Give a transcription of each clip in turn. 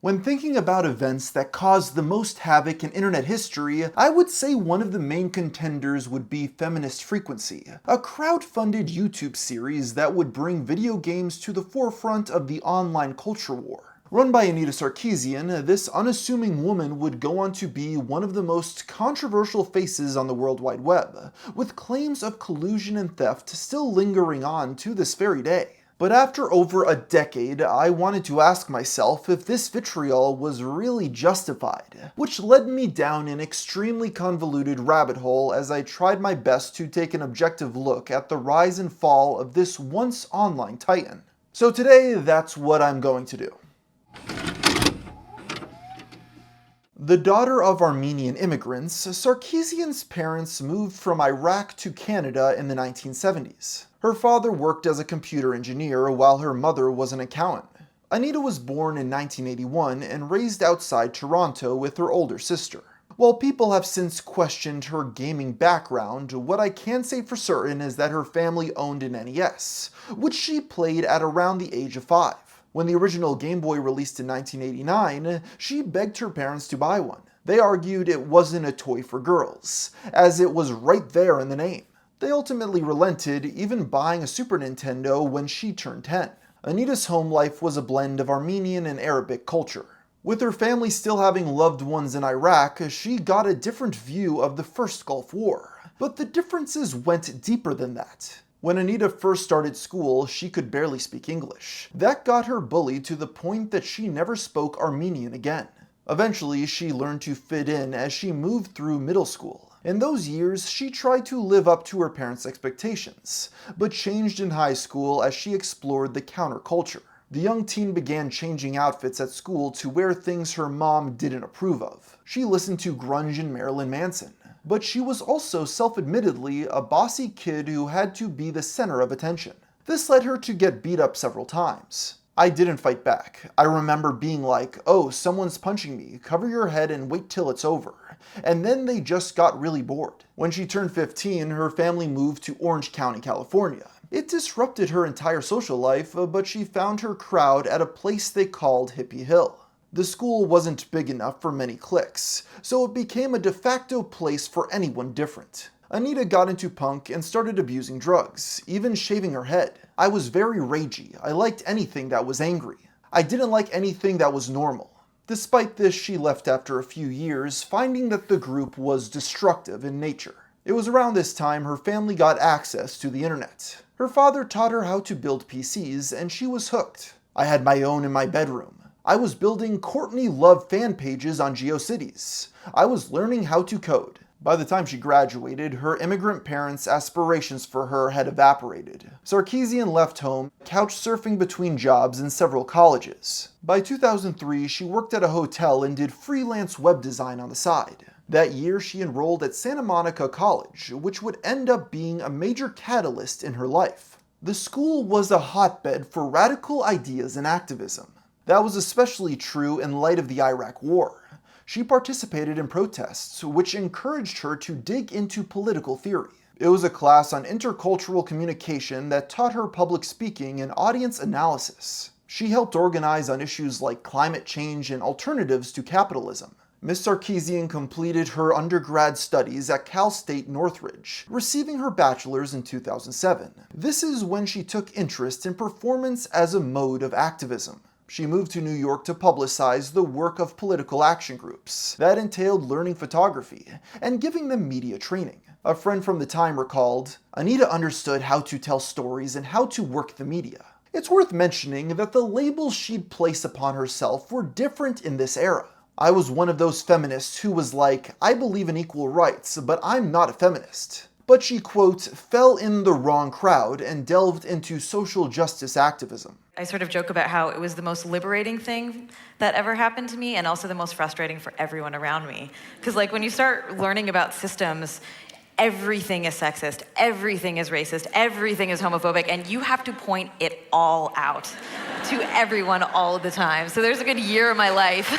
When thinking about events that caused the most havoc in internet history, I would say one of the main contenders would be Feminist Frequency, a crowd-funded YouTube series that would bring video games to the forefront of the online culture war. Run by Anita Sarkeesian, this unassuming woman would go on to be one of the most controversial faces on the World Wide Web, with claims of collusion and theft still lingering on to this very day. But after over a decade, I wanted to ask myself if this vitriol was really justified, which led me down an extremely convoluted rabbit hole as I tried my best to take an objective look at the rise and fall of this once online titan. So today, that's what I'm going to do. The daughter of Armenian immigrants, Sarkeesian's parents moved from Iraq to Canada in the 1970s. Her father worked as a computer engineer while her mother was an accountant. Anita was born in 1981 and raised outside Toronto with her older sister. While people have since questioned her gaming background, what I can say for certain is that her family owned an NES, which she played at around the age of 5. When the original Game Boy released in 1989, she begged her parents to buy one. They argued it wasn't a toy for girls, as it was right there in the name. They ultimately relented, even buying a Super Nintendo when she turned 10. Anita's home life was a blend of Armenian and Arabic culture. With her family still having loved ones in Iraq, she got a different view of the First Gulf War. But the differences went deeper than that. When Anita first started school, she could barely speak English. That got her bullied to the point that she never spoke Armenian again. Eventually, she learned to fit in as she moved through middle school. In those years, she tried to live up to her parents' expectations, but changed in high school as she explored the counterculture. The young teen began changing outfits at school to wear things her mom didn't approve of. She listened to grunge and Marilyn Manson. But she was also self-admittedly a bossy kid who had to be the center of attention. This led her to get beat up several times. I didn't fight back. I remember being like, "Oh, someone's punching me, cover your head and wait till it's over." And then they just got really bored. When she turned 15, her family moved to Orange County, California. It disrupted her entire social life, but she found her crowd at a place they called Hippie Hill. The school wasn't big enough for many cliques, so it became a de facto place for anyone different. Anita got into punk and started abusing drugs, even shaving her head. I was very ragey. I liked anything that was angry. I didn't like anything that was normal. Despite this, she left after a few years, finding that the group was destructive in nature. It was around this time her family got access to the internet. Her father taught her how to build PCs, and she was hooked. I had my own in my bedroom. I was building Courtney Love fan pages on GeoCities. I was learning how to code. By the time she graduated, her immigrant parents' aspirations for her had evaporated. Sarkeesian left home, couch surfing between jobs in several colleges. By 2003, she worked at a hotel and did freelance web design on the side. That year, she enrolled at Santa Monica College, which would end up being a major catalyst in her life. The school was a hotbed for radical ideas and activism. That was especially true in light of the Iraq War. She participated in protests, which encouraged her to dig into political theory. It was a class on intercultural communication that taught her public speaking and audience analysis. She helped organize on issues like climate change and alternatives to capitalism. Ms. Sarkeesian completed her undergrad studies at Cal State Northridge, receiving her bachelor's in 2007. This is when she took interest in performance as a mode of activism. She moved to New York to publicize the work of political action groups. That entailed learning photography and giving them media training. A friend from the time recalled, "Anita understood how to tell stories and how to work the media." It's worth mentioning that the labels she'd place upon herself were different in this era. I was one of those feminists who was like, "I believe in equal rights, but I'm not a feminist." But she, quote, fell in the wrong crowd and delved into social justice activism. I sort of joke about how it was the most liberating thing that ever happened to me and also the most frustrating for everyone around me. Because like when you start learning about systems, everything is sexist, everything is racist, everything is homophobic, and you have to point it all out to everyone all the time. So there's a good year of my life.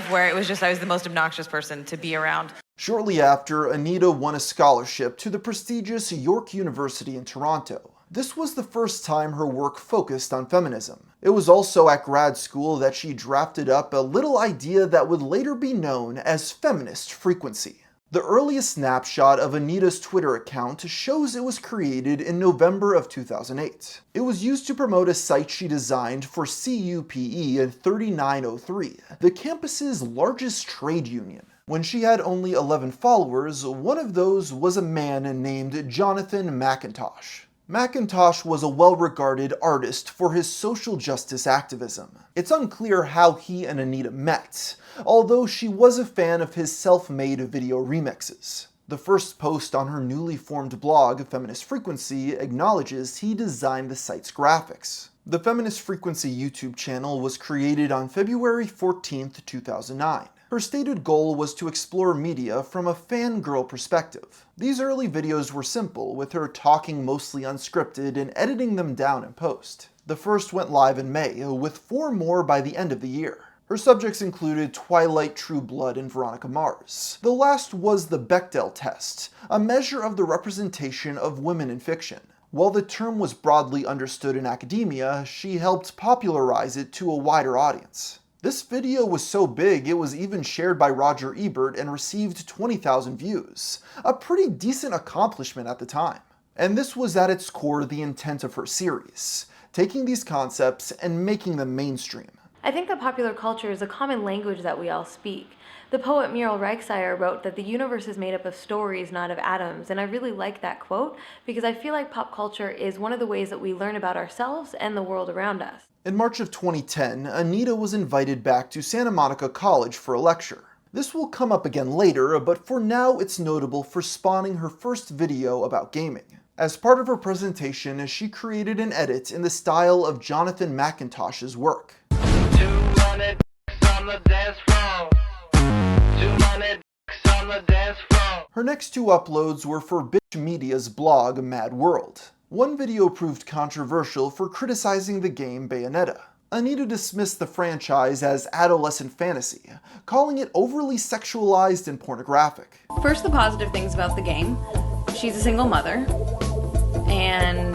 Where it was just I was the most obnoxious person to be around. Shortly after, Anita won a scholarship to the prestigious York University in Toronto. This was the first time her work focused on feminism. It was also at grad school that she drafted up a little idea that would later be known as Feminist Frequency. The earliest snapshot of Anita's Twitter account shows it was created in November of 2008. It was used to promote a site she designed for CUPE 3903, the campus's largest trade union. When she had only 11 followers, one of those was a man named Jonathan McIntosh. McIntosh was a well-regarded artist for his social justice activism. It's unclear how he and Anita met, although she was a fan of his self-made video remixes. The first post on her newly formed blog, Feminist Frequency, acknowledges he designed the site's graphics. The Feminist Frequency YouTube channel was created on February 14, 2009. Her stated goal was to explore media from a fangirl perspective. These early videos were simple, with her talking mostly unscripted and editing them down in post. The first went live in May, with 4 more by the end of the year. Her subjects included Twilight, True Blood, and Veronica Mars. The last was the Bechdel test, a measure of the representation of women in fiction. While the term was broadly understood in academia, she helped popularize it to a wider audience. This video was so big it was even shared by Roger Ebert and received 20,000 views, a pretty decent accomplishment at the time. And this was at its core the intent of her series, taking these concepts and making them mainstream. I think that popular culture is a common language that we all speak. The poet Muriel Reichsire wrote that the universe is made up of stories, not of atoms, and I really like that quote because I feel like pop culture is one of the ways that we learn about ourselves and the world around us. In March of 2010, Anita was invited back to Santa Monica College for a lecture. This will come up again later, but for now it's notable for spawning her first video about gaming. As part of her presentation, she created an edit in the style of Jonathan McIntosh's work. 200 on the dance floor. 200 on the dance floor. Her next 2 uploads were for Bitch Media's blog Mad World. One video proved controversial for criticizing the game Bayonetta. Anita dismissed the franchise as adolescent fantasy, calling it overly sexualized and pornographic. First, the positive things about the game. She's a single mother, and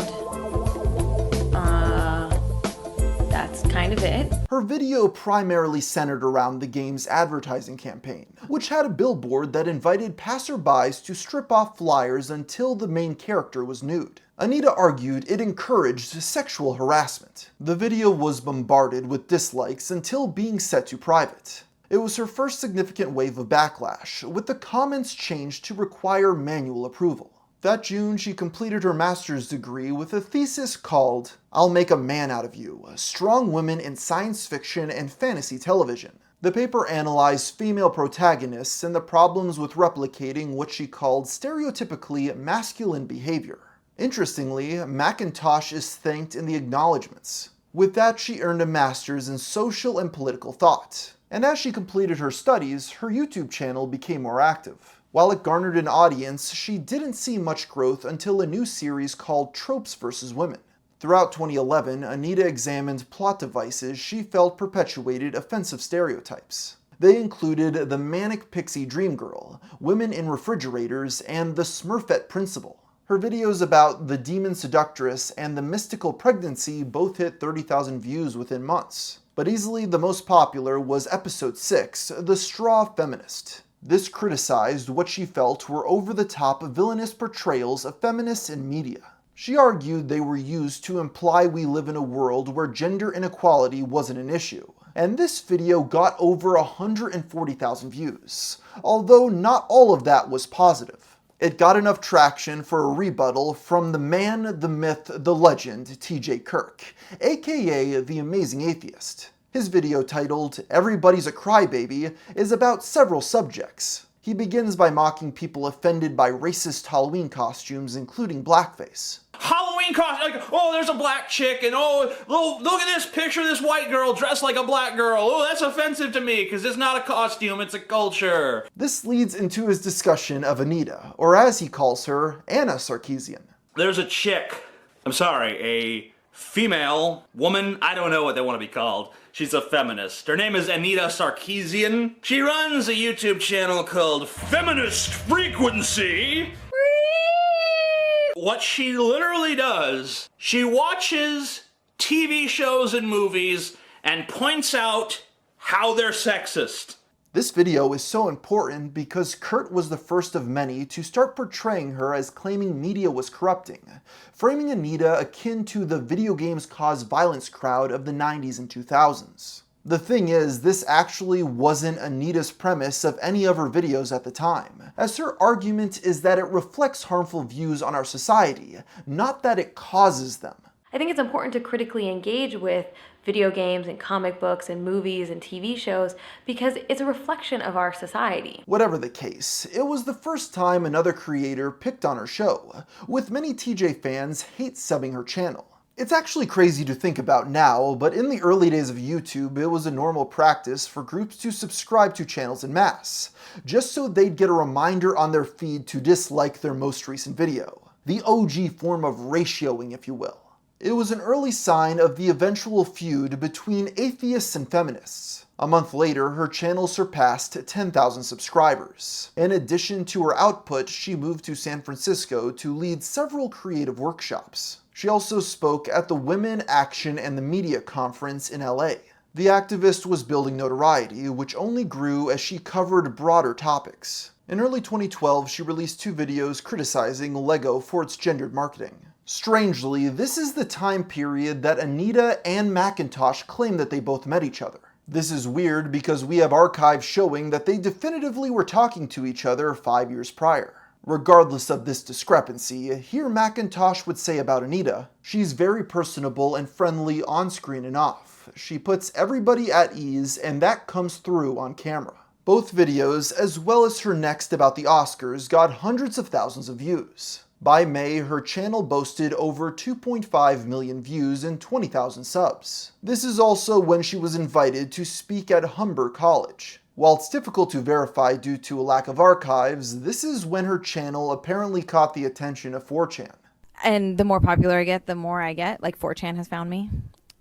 that's kind of it. Her video primarily centered around the game's advertising campaign, which had a billboard that invited passerbys to strip off flyers until the main character was nude. Anita argued it encouraged sexual harassment. The video was bombarded with dislikes until being set to private. It was her first significant wave of backlash, with the comments changed to require manual approval. That June, she completed her master's degree with a thesis called "I'll Make a Man Out of You: Strong Women in Science Fiction and Fantasy Television." The paper analyzed female protagonists and the problems with replicating what she called stereotypically masculine behavior. Interestingly, McIntosh is thanked in the acknowledgments. With that, she earned a master's in social and political thought. And as she completed her studies, her YouTube channel became more active. While it garnered an audience, she didn't see much growth until a new series called Tropes vs. Women. Throughout 2011, Anita examined plot devices she felt perpetuated offensive stereotypes. They included the manic pixie dream girl, women in refrigerators, and the Smurfette principle. Her videos about the demon seductress and the mystical pregnancy both hit 30,000 views within months. But easily the most popular was episode 6, The Straw Feminist. This criticized what she felt were over-the-top villainous portrayals of feminists in media. She argued they were used to imply we live in a world where gender inequality wasn't an issue. And this video got over 140,000 views, although not all of that was positive. It got enough traction for a rebuttal from the man, the myth, the legend, TJ Kirk, aka The Amazing Atheist. His video titled "Everybody's a Crybaby" is about several subjects. He begins by mocking people offended by racist Halloween costumes, including blackface. Halloween costume, like, oh, there's a black chick, and oh, look at this picture of this white girl dressed like a black girl. Oh, that's offensive to me, because it's not a costume, it's a culture. This leads into his discussion of Anita, or as he calls her, Anna Sarkeesian. There's a chick, a female woman, I don't know what they want to be called. She's a feminist. Her name is Anita Sarkeesian. She runs a YouTube channel called Feminist Frequency. What she literally does, she watches TV shows and movies and points out how they're sexist. This video is so important because Kurt was the first of many to start portraying her as claiming media was corrupting, framing Anita akin to the video games cause violence crowd of the 90s and 2000s. The thing is, this actually wasn't Anita's premise of any of her videos at the time, as her argument is that it reflects harmful views on our society, not that it causes them. I think it's important to critically engage with video games and comic books and movies and TV shows because it's a reflection of our society. Whatever the case, it was the first time another creator picked on her show, with many TJ fans hate subbing her channel. It's actually crazy to think about now, but in the early days of YouTube, it was a normal practice for groups to subscribe to channels en masse, just so they'd get a reminder on their feed to dislike their most recent video. The OG form of ratioing, if you will. It was an early sign of the eventual feud between atheists and feminists. A month later, her channel surpassed 10,000 subscribers. In addition to her output, she moved to San Francisco to lead several creative workshops. She also spoke at the Women, Action, and the Media conference in LA. The activist was building notoriety, which only grew as she covered broader topics. In early 2012, she released 2 videos criticizing LEGO for its gendered marketing. Strangely, this is the time period that Anita and Macintosh claim that they both met each other. This is weird because we have archives showing that they definitively were talking to each other 5 years prior. Regardless of this discrepancy, here Macintosh would say about Anita, she's very personable and friendly on screen and off. She puts everybody at ease and that comes through on camera. Both videos, as well as her next about the Oscars, got hundreds of thousands of views. By May, her channel boasted over 2.5 million views and 20,000 subs. This is also when she was invited to speak at Humber College. While it's difficult to verify due to a lack of archives, this is when her channel apparently caught the attention of 4chan. And the more popular I get, the more I get. Like 4chan has found me,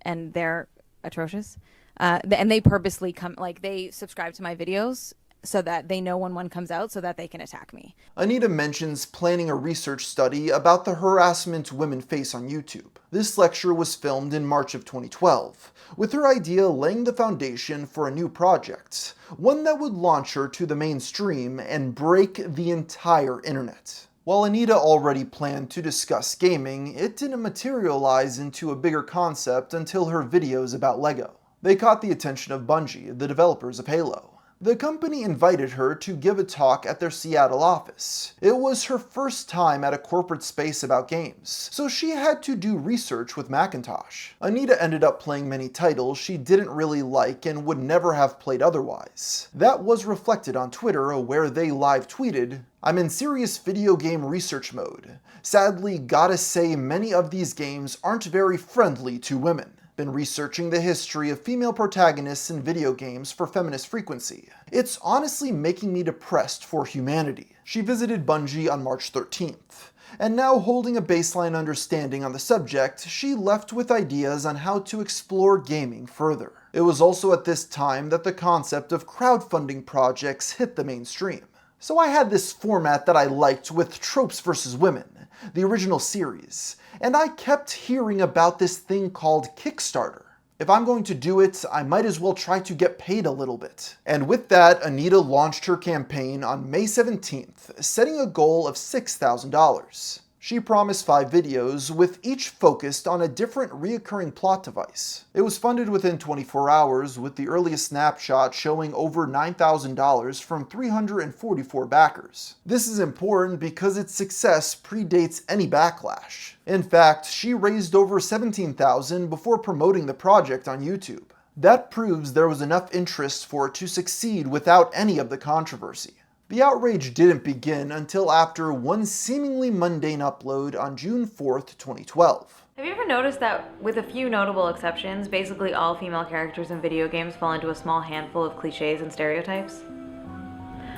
and they're atrocious. And they purposely they subscribe to my videos so that they know when one comes out so that they can attack me. Anita mentions planning a research study about the harassment women face on YouTube. This lecture was filmed in March of 2012, with her idea laying the foundation for a new project, one that would launch her to the mainstream and break the entire internet. While Anita already planned to discuss gaming, it didn't materialize into a bigger concept until her videos about LEGO. They caught the attention of Bungie, the developers of Halo. The company invited her to give a talk at their Seattle office. It was her first time at a corporate space about games, so she had to do research with Macintosh. Anita ended up playing many titles she didn't really like and would never have played otherwise. That was reflected on Twitter, where they live tweeted, "I'm in serious video game research mode. Sadly, gotta say many of these games aren't very friendly to women. Been researching the history of female protagonists in video games for Feminist Frequency. It's honestly making me depressed for humanity." She visited Bungie on March 13th, and now holding a baseline understanding on the subject, she left with ideas on how to explore gaming further. It was also at this time that the concept of crowdfunding projects hit the mainstream. So I had this format that I liked with Tropes vs. Women, the original series, and I kept hearing about this thing called Kickstarter. If I'm going to do it, I might as well try to get paid a little bit. And with that, Anita launched her campaign on May 17th, setting a goal of $6,000. She promised 5 videos, with each focused on a different reoccurring plot device. It was funded within 24 hours, with the earliest snapshot showing over $9,000 from 344 backers. This is important because its success predates any backlash. In fact, she raised over $17,000 before promoting the project on YouTube. That proves there was enough interest for it to succeed without any of the controversy. The outrage didn't begin until after one seemingly mundane upload on June 4th, 2012. Have you ever noticed that, with a few notable exceptions, basically all female characters in video games fall into a small handful of cliches and stereotypes?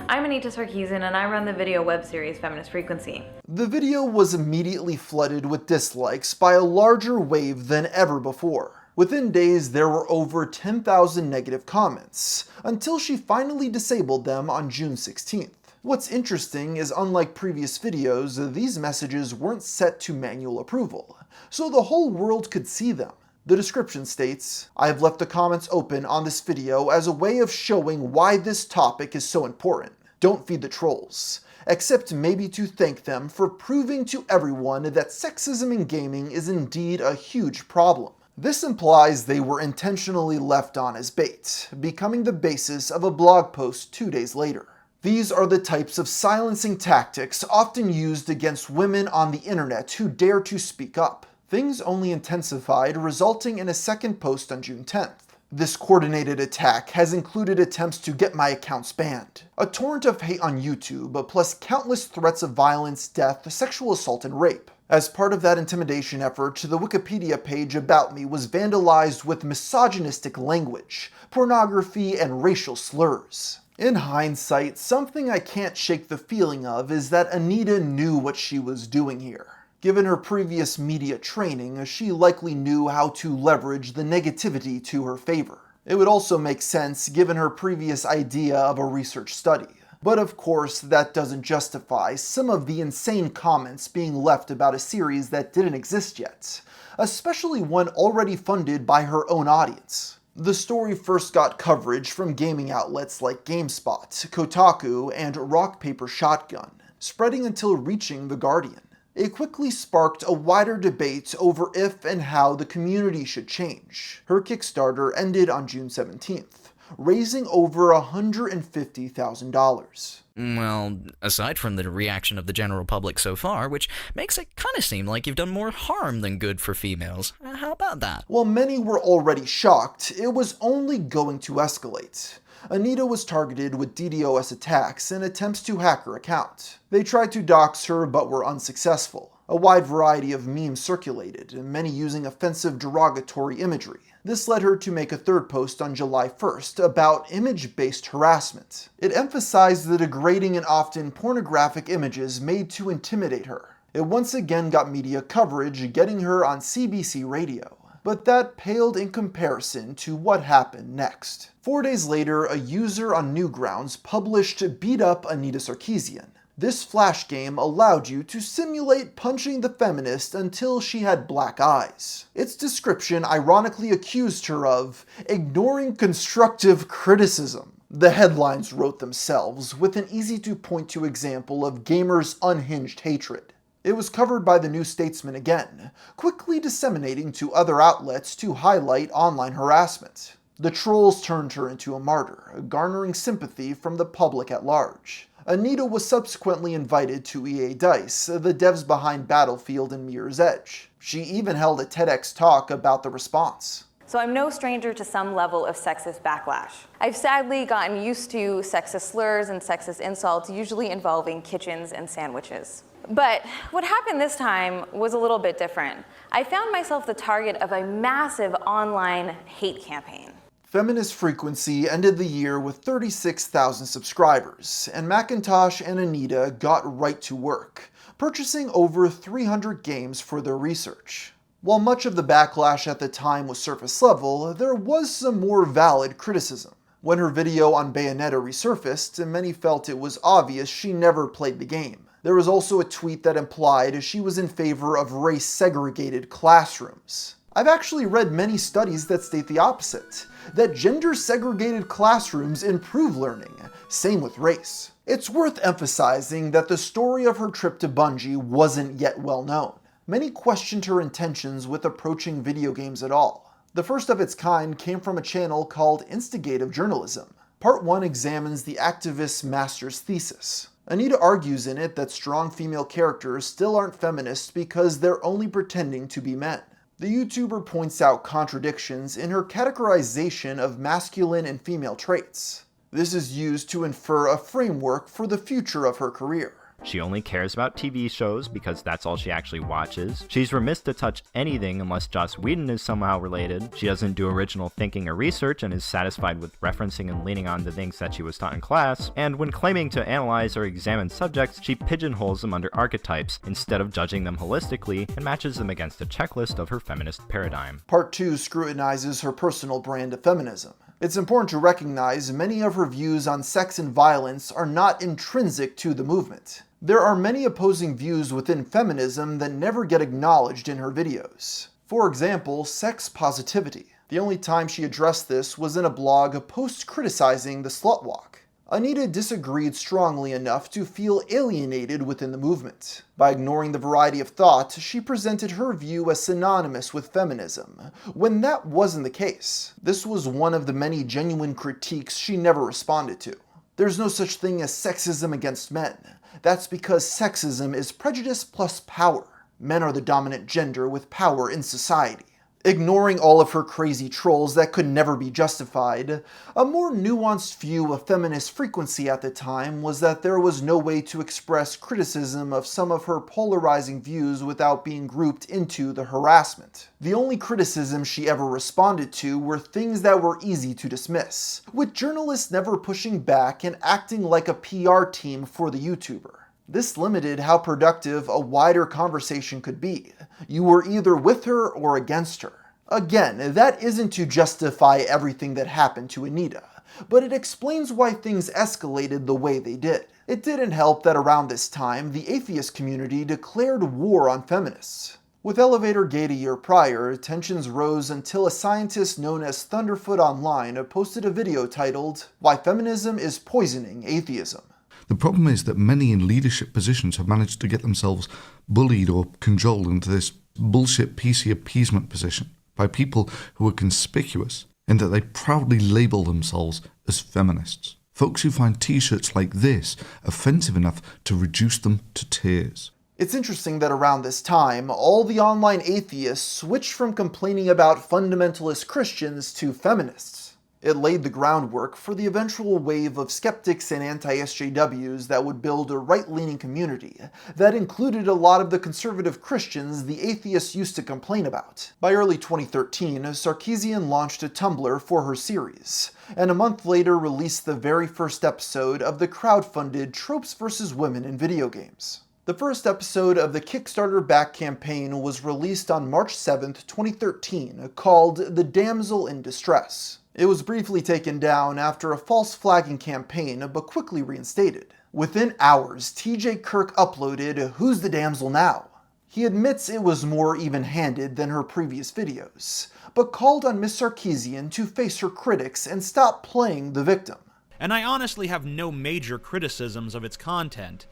I'm Anita Sarkeesian, and I run the video web series Feminist Frequency. The video was immediately flooded with dislikes by a larger wave than ever before. Within days, there were over 10,000 negative comments, until she finally disabled them on June 16th. What's interesting is, unlike previous videos, these messages weren't set to manual approval, so the whole world could see them. The description states, "I have left the comments open on this video as a way of showing why this topic is so important. Don't feed the trolls, except maybe to thank them for proving to everyone that sexism in gaming is indeed a huge problem." This implies they were intentionally left on as bait, becoming the basis of a blog post 2 days later. These are the types of silencing tactics often used against women on the internet who dare to speak up. Things only intensified, resulting in a second post on June 10th. This coordinated attack has included attempts to get my accounts banned, a torrent of hate on YouTube, plus countless threats of violence, death, sexual assault, and rape. As part of that intimidation effort, the Wikipedia page about me was vandalized with misogynistic language, pornography, and racial slurs. In hindsight, something I can't shake the feeling of is that Anita knew what she was doing here. Given her previous media training, she likely knew how to leverage the negativity to her favor. It would also make sense given her previous idea of a research study. But of course, that doesn't justify some of the insane comments being left about a series that didn't exist yet, especially one already funded by her own audience. The story first got coverage from gaming outlets like GameSpot, Kotaku, and Rock Paper Shotgun, spreading until reaching The Guardian. It quickly sparked a wider debate over if and how the community should change. Her Kickstarter ended on June 17th, raising over $150,000. Well, aside from the reaction of the general public so far, which makes it kind of seem like you've done more harm than good for females. How about that? While many were already shocked, it was only going to escalate. Anita was targeted with DDoS attacks and attempts to hack her account. They tried to dox her but were unsuccessful. A wide variety of memes circulated, many using offensive derogatory imagery. This led her to make a third post on July 1st about image-based harassment. It emphasized the degrading and often pornographic images made to intimidate her. It once again got media coverage, getting her on CBC radio. But that paled in comparison to what happened next. 4 days later, a user on Newgrounds published Beat Up Anita Sarkeesian. This flash game allowed you to simulate punching the feminist until she had black eyes. Its description ironically accused her of ignoring constructive criticism. The headlines wrote themselves, with an easy-to-point-to example of gamers' unhinged hatred. It was covered by the New Statesman again, quickly disseminating to other outlets to highlight online harassment. The trolls turned her into a martyr, garnering sympathy from the public at large. Anita was subsequently invited to EA Dice, the devs behind Battlefield and Mirror's Edge. She even held a TEDx talk about the response. So I'm no stranger to some level of sexist backlash. I've sadly gotten used to sexist slurs and sexist insults, usually involving kitchens and sandwiches. But what happened this time was a little bit different. I found myself the target of a massive online hate campaign. Feminist Frequency ended the year with 36,000 subscribers, and Macintosh and Anita got right to work, purchasing over 300 games for their research. While much of the backlash at the time was surface level, there was some more valid criticism. When her video on Bayonetta resurfaced, many felt it was obvious she never played the game. There was also a tweet that implied she was in favor of race-segregated classrooms. I've actually read many studies that state the opposite, that gender-segregated classrooms improve learning, same with race. It's worth emphasizing that the story of her trip to Bungie wasn't yet well known. Many questioned her intentions with approaching video games at all. The first of its kind came from a channel called Instigative Journalism. Part 1 examines the activist's master's thesis. Anita argues in it that strong female characters still aren't feminists because they're only pretending to be men. The YouTuber points out contradictions in her categorization of masculine and female traits. This is used to infer a framework for the future of her career. She only cares about TV shows because that's all she actually watches. She's remiss to touch anything unless Joss Whedon is somehow related. She doesn't do original thinking or research and is satisfied with referencing and leaning on the things that she was taught in class. And when claiming to analyze or examine subjects, she pigeonholes them under archetypes instead of judging them holistically and matches them against the checklist of her feminist paradigm. Part 2 scrutinizes her personal brand of feminism. It's important to recognize many of her views on sex and violence are not intrinsic to the movement. There are many opposing views within feminism that never get acknowledged in her videos. For example, sex positivity. The only time she addressed this was in a blog post criticizing the slut walk. Anita disagreed strongly enough to feel alienated within the movement. By ignoring the variety of thought, she presented her view as synonymous with feminism, when that wasn't the case. This was one of the many genuine critiques she never responded to. There's no such thing as sexism against men. That's because sexism is prejudice plus power. Men are the dominant gender with power in society. Ignoring all of her crazy trolls that could never be justified, a more nuanced view of Feminist Frequency at the time was that there was no way to express criticism of some of her polarizing views without being grouped into the harassment. The only criticism she ever responded to were things that were easy to dismiss, with journalists never pushing back and acting like a PR team for the YouTuber. This limited how productive a wider conversation could be. You were either with her or against her. Again, that isn't to justify everything that happened to Anita, but it explains why things escalated the way they did. It didn't help that around this time, the atheist community declared war on feminists. With Elevator Gate a year prior, tensions rose until a scientist known as Thunderfoot Online posted a video titled, "Why Feminism is Poisoning Atheism." The problem is that many in leadership positions have managed to get themselves bullied or cajoled into this bullshit PC appeasement position by people who are conspicuous in that they proudly label themselves as feminists. Folks who find t-shirts like this offensive enough to reduce them to tears. It's interesting that around this time, all the online atheists switched from complaining about fundamentalist Christians to feminists. It laid the groundwork for the eventual wave of skeptics and anti-SJWs that would build a right-leaning community that included a lot of the conservative Christians the atheists used to complain about. By early 2013, Sarkeesian launched a Tumblr for her series, and a month later released the very first episode of the crowdfunded Tropes vs. Women in Video Games. The first episode of the Kickstarter-backed campaign was released on March 7th, 2013, called The Damsel in Distress. It was briefly taken down after a false flagging campaign, but quickly reinstated. Within hours, TJ Kirk uploaded Who's the Damsel Now? He admits it was more even-handed than her previous videos, but called on Miss Sarkeesian to face her critics and stop playing the victim. And I honestly have no major criticisms of its content.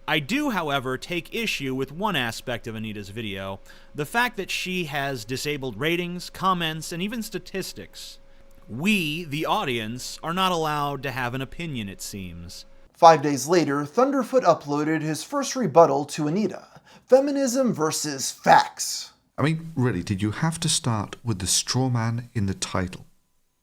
I do, however, take issue with one aspect of Anita's video, the fact that she has disabled ratings, comments, and even statistics. We, the audience, are not allowed to have an opinion, it seems. 5 days later, Thunderfoot uploaded his first rebuttal to Anita, Feminism versus Facts. I mean, really, did you have to start with the straw man in the title?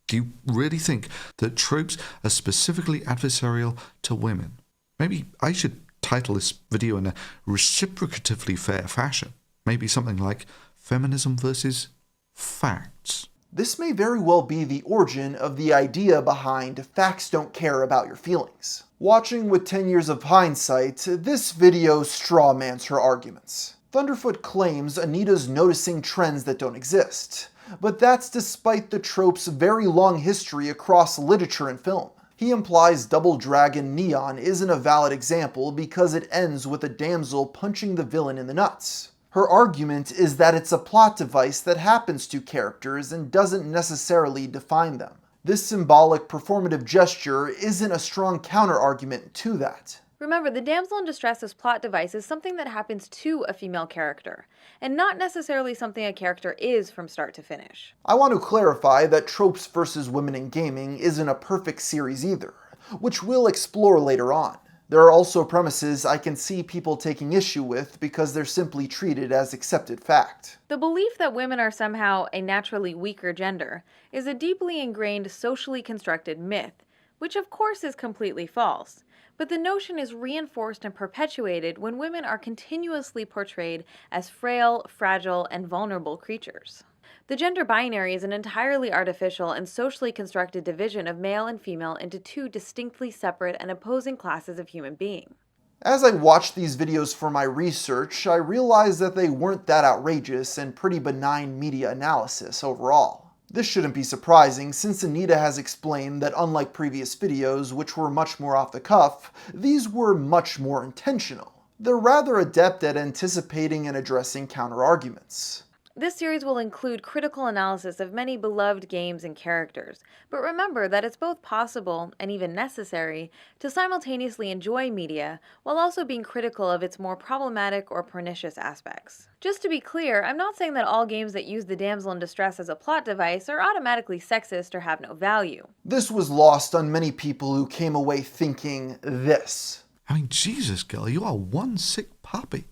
Do you really think that tropes are specifically adversarial to women? Maybe I should title this video in a reciprocatively fair fashion. Maybe something like Feminism versus Facts. This may very well be the origin of the idea behind facts don't care about your feelings. Watching with 10 years of hindsight, this video strawmans her arguments. Thunderfoot claims Anita's noticing trends that don't exist, but that's despite the trope's very long history across literature and film. He implies Double Dragon Neon isn't a valid example because it ends with a damsel punching the villain in the nuts. Her argument is that it's a plot device that happens to characters and doesn't necessarily define them. This symbolic performative gesture isn't a strong counter-argument to that. Remember, the damsel in distress's plot device is something that happens to a female character, and not necessarily something a character is from start to finish. I want to clarify that Tropes vs. Women in Gaming isn't a perfect series either, which we'll explore later on. There are also premises I can see people taking issue with because they're simply treated as accepted fact. The belief that women are somehow a naturally weaker gender is a deeply ingrained socially constructed myth, which of course is completely false. But the notion is reinforced and perpetuated when women are continuously portrayed as frail, fragile, and vulnerable creatures. The gender binary is an entirely artificial and socially constructed division of male and female into two distinctly separate and opposing classes of human being. As I watched these videos for my research, I realized that they weren't that outrageous and pretty benign media analysis overall. This shouldn't be surprising since Anita has explained that unlike previous videos, which were much more off the cuff, these were much more intentional. They're rather adept at anticipating and addressing counter-arguments. This series will include critical analysis of many beloved games and characters, but remember that it's both possible, and even necessary, to simultaneously enjoy media while also being critical of its more problematic or pernicious aspects. Just to be clear, I'm not saying that all games that use the damsel in distress as a plot device are automatically sexist or have no value. This was lost on many people who came away thinking this. I mean, Jesus, girl, you are one sick puppy.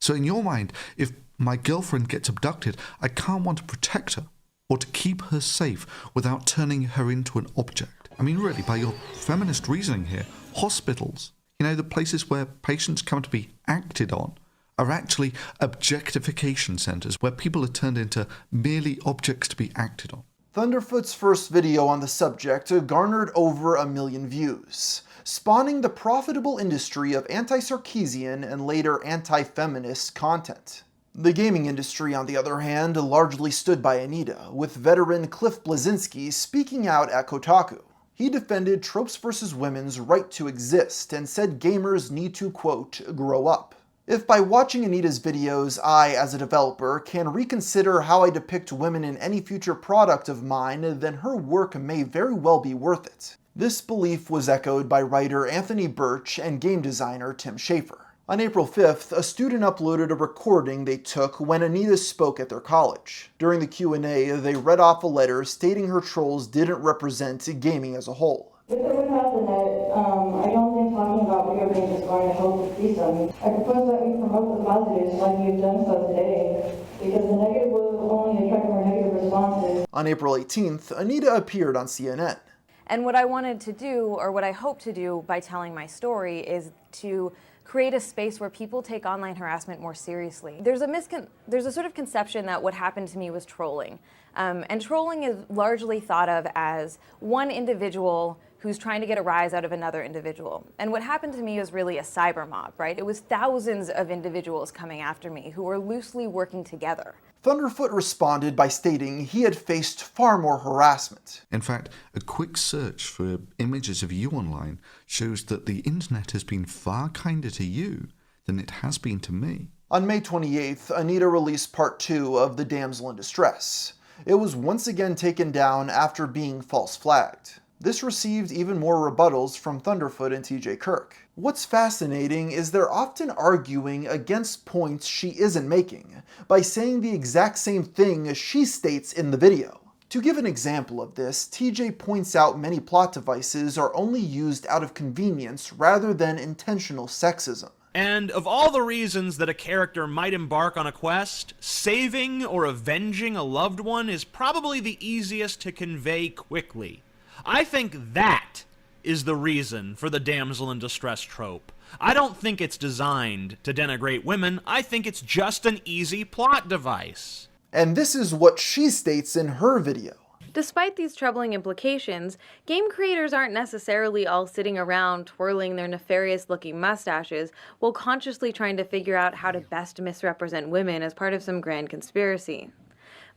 So in your mind, if my girlfriend gets abducted, I can't want to protect her or to keep her safe without turning her into an object. I mean, really, by your feminist reasoning here, hospitals, the places where patients come to be acted on, are actually objectification centers where people are turned into merely objects to be acted on. Thunderfoot's first video on the subject garnered over 1 million views, spawning the profitable industry of anti-Sarkeesian and later anti-feminist content. The gaming industry, on the other hand, largely stood by Anita, with veteran Cliff Bleszinski speaking out at Kotaku. He defended Tropes vs. Women's right to exist and said gamers need to, quote, grow up. If by watching Anita's videos, I, as a developer, can reconsider how I depict women in any future product of mine, then her work may very well be worth it. This belief was echoed by writer Anthony Birch and game designer Tim Schafer. On April 5th, a student uploaded a recording they took when Anita spoke at their college. During the Q&A, they read off a letter stating her trolls didn't represent gaming as a whole. With or without the net, I don't think talking about video games is going to help the them. I propose that we promote the positives like we've done so today, because the negative will only attract more negative responses. On April 18th, Anita appeared on CNN. And what I wanted to do, or what I hope to do by telling my story, is to create a space where people take online harassment more seriously. There's a sort of conception that what happened to me was trolling. And trolling is largely thought of as one individual who's trying to get a rise out of another individual. And what happened to me was really a cyber mob, right? It was thousands of individuals coming after me who were loosely working together. Thunderfoot responded by stating he had faced far more harassment. In fact, a quick search for images of you online shows that the internet has been far kinder to you than it has been to me. On May 28th, Anita released part 2 of The Damsel in Distress. It was once again taken down after being false flagged. This received even more rebuttals from Thunderfoot and TJ Kirk. What's fascinating is they're often arguing against points she isn't making, by saying the exact same thing as she states in the video. To give an example of this, TJ points out many plot devices are only used out of convenience rather than intentional sexism. And of all the reasons that a character might embark on a quest, saving or avenging a loved one is probably the easiest to convey quickly. I think that is the reason for the damsel in distress trope. I don't think it's designed to denigrate women. I think it's just an easy plot device. And this is what she states in her video. Despite these troubling implications, game creators aren't necessarily all sitting around twirling their nefarious-looking mustaches while consciously trying to figure out how to best misrepresent women as part of some grand conspiracy.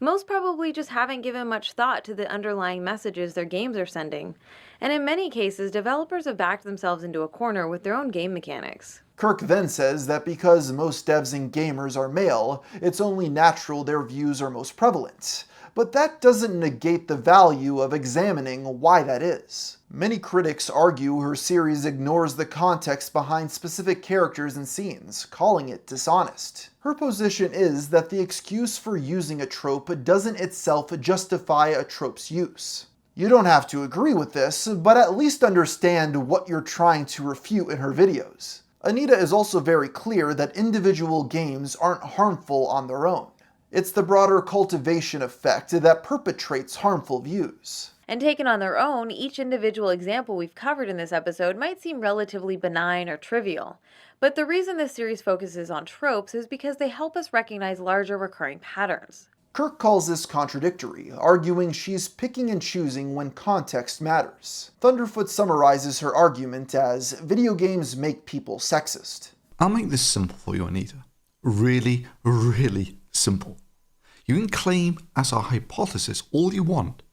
Most probably just haven't given much thought to the underlying messages their games are sending, and in many cases, developers have backed themselves into a corner with their own game mechanics. Kirk then says that because most devs and gamers are male, it's only natural their views are most prevalent. But that doesn't negate the value of examining why that is. Many critics argue her series ignores the context behind specific characters and scenes, calling it dishonest. Her position is that the excuse for using a trope doesn't itself justify a trope's use. You don't have to agree with this, but at least understand what you're trying to refute in her videos. Anita is also very clear that individual games aren't harmful on their own. It's the broader cultivation effect that perpetrates harmful views. And taken on their own, each individual example we've covered in this episode might seem relatively benign or trivial. But the reason this series focuses on tropes is because they help us recognize larger recurring patterns. Kirk calls this contradictory, arguing she's picking and choosing when context matters. Thunderfoot summarizes her argument as, video games make people sexist. I'll make this simple for you, Anita. Really, really simple. You can claim as a hypothesis all you want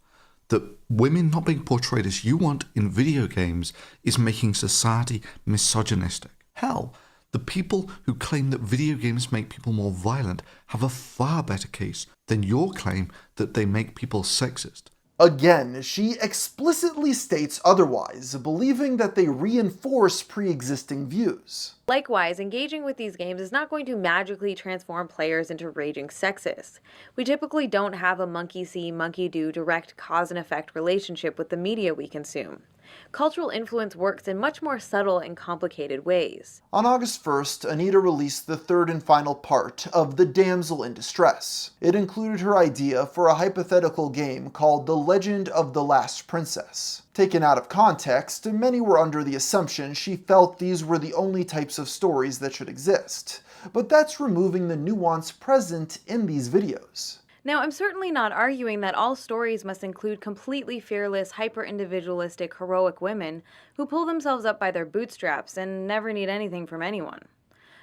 that women not being portrayed as you want in video games is making society misogynistic. Hell, The people who claim that video games make people more violent have a far better case than your claim that they make people sexist. Again, she explicitly states otherwise, believing that they reinforce pre-existing views. Likewise, engaging with these games is not going to magically transform players into raging sexists. We typically don't have a monkey-see, monkey-do direct cause and effect relationship with the media we consume. Cultural influence works in much more subtle and complicated ways. On August 1st, Anita released the third and final part of The Damsel in Distress. It included her idea for a hypothetical game called The Legend of the Last Princess. Taken out of context, many were under the assumption she felt these were the only types of stories that should exist. But that's removing the nuance present in these videos. Now, I'm certainly not arguing that all stories must include completely fearless, hyper-individualistic, heroic women who pull themselves up by their bootstraps and never need anything from anyone.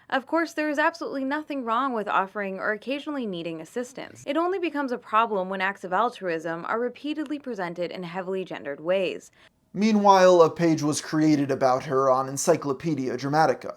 Of course, there is absolutely nothing wrong with offering or occasionally needing assistance. It only becomes a problem when acts of altruism are repeatedly presented in heavily gendered ways. Meanwhile, a page was created about her on Encyclopedia Dramatica,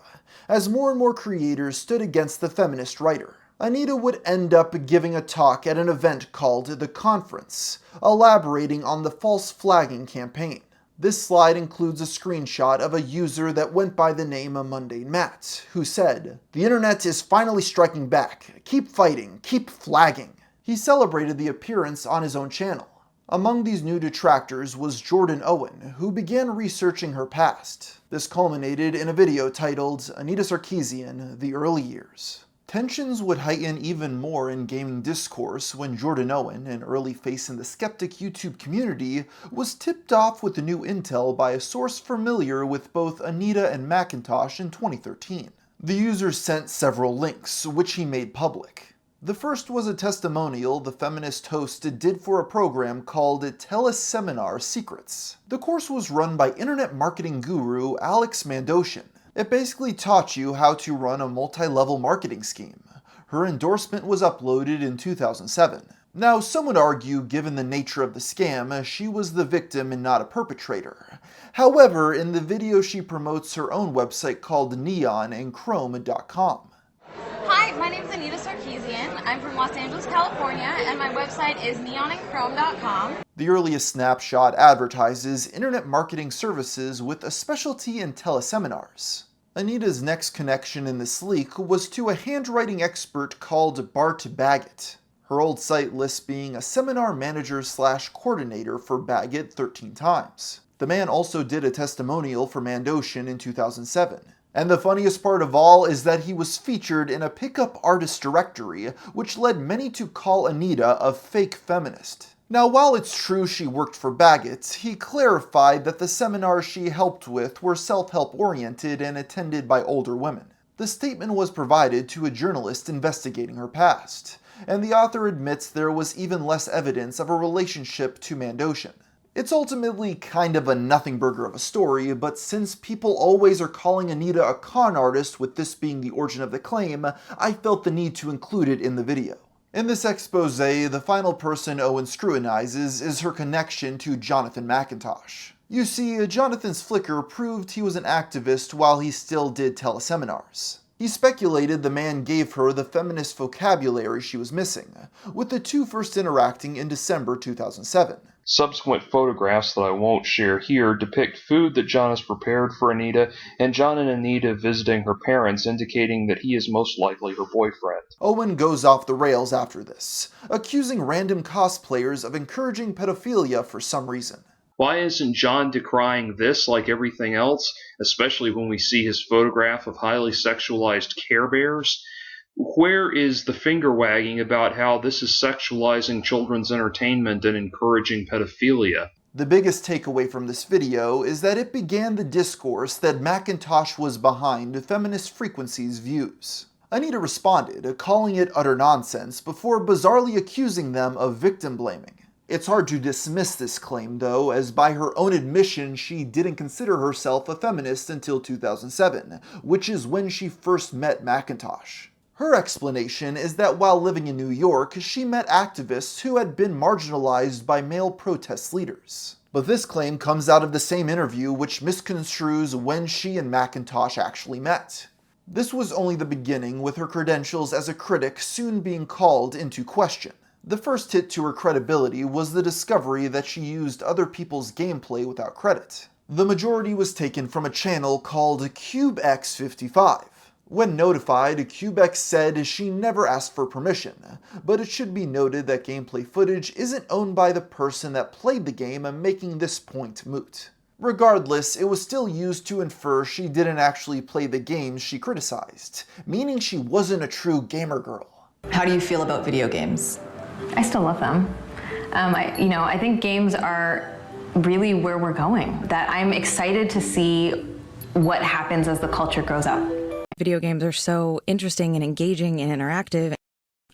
as more and more creators stood against the feminist writer. Anita would end up giving a talk at an event called The Conference, elaborating on the false flagging campaign. This slide includes a screenshot of a user that went by the name of Mundane Matt, who said, "The internet is finally striking back. Keep fighting. Keep flagging." He celebrated the appearance on his own channel. Among these new detractors was Jordan Owen, who began researching her past. This culminated in a video titled Anita Sarkeesian, The Early Years. Tensions would heighten even more in gaming discourse when Jordan Owen, an early face in the Skeptic YouTube community, was tipped off with the new intel by a source familiar with both Anita and Macintosh in 2013. The user sent several links, which he made public. The first was a testimonial the feminist host did for a program called Teleseminar Secrets. The course was run by internet marketing guru Alex Mandoshan. It basically taught you how to run a multi-level marketing scheme. Her endorsement was uploaded in 2007. Now, some would argue, given the nature of the scam, she was the victim and not a perpetrator. However, in the video she promotes her own website called neonandchrome.com. Hi, my name is Anita Sarkeesian. I'm from Los Angeles, California, and my website is neonandchrome.com. The earliest snapshot advertises internet marketing services with a specialty in teleseminars. Anita's next connection in this leak was to a handwriting expert called Bart Baggett. Her old site lists being a seminar manager/coordinator for Baggett 13 times. The man also did a testimonial for Mandoshan in 2007. And the funniest part of all is that he was featured in a pickup artist directory, which led many to call Anita a fake feminist. Now, while it's true she worked for Baggett, he clarified that the seminars she helped with were self-help oriented and attended by older women. The statement was provided to a journalist investigating her past, and the author admits there was even less evidence of a relationship to Mandoshan. It's ultimately kind of a nothing burger of a story, but since people always are calling Anita a con artist with this being the origin of the claim, I felt the need to include it in the video. In this expose, the final person Owen scrutinizes is her connection to Jonathan McIntosh. You see, Jonathan's Flickr proved he was an activist while he still did teleseminars. He speculated the man gave her the feminist vocabulary she was missing, with the two first interacting in December 2007. Subsequent photographs that I won't share here depict food that John has prepared for Anita, and John and Anita visiting her parents, indicating that he is most likely her boyfriend. Owen goes off the rails after this, accusing random cosplayers of encouraging pedophilia for some reason. Why isn't John decrying this like everything else, especially when we see his photograph of highly sexualized Care Bears? Where is the finger wagging about how this is sexualizing children's entertainment and encouraging pedophilia? The biggest takeaway from this video is that it began the discourse that Macintosh was behind Feminist Frequency's views. Anita responded, calling it utter nonsense, before bizarrely accusing them of victim blaming. It's hard to dismiss this claim, though, as by her own admission she didn't consider herself a feminist until 2007, which is when she first met Macintosh. Her explanation is that while living in New York, she met activists who had been marginalized by male protest leaders. But this claim comes out of the same interview which misconstrues when she and Macintosh actually met. This was only the beginning, with her credentials as a critic soon being called into question. The first hit to her credibility was the discovery that she used other people's gameplay without credit. The majority was taken from a channel called CubeX55. When notified, CubeX said she never asked for permission, but it should be noted that gameplay footage isn't owned by the person that played the game, making this point moot. Regardless, it was still used to infer she didn't actually play the games she criticized, meaning she wasn't a true gamer girl. How do you feel about video games? I still love them. I think games are really where we're going. That I'm excited to see what happens as the culture grows up. Video games are so interesting and engaging and interactive.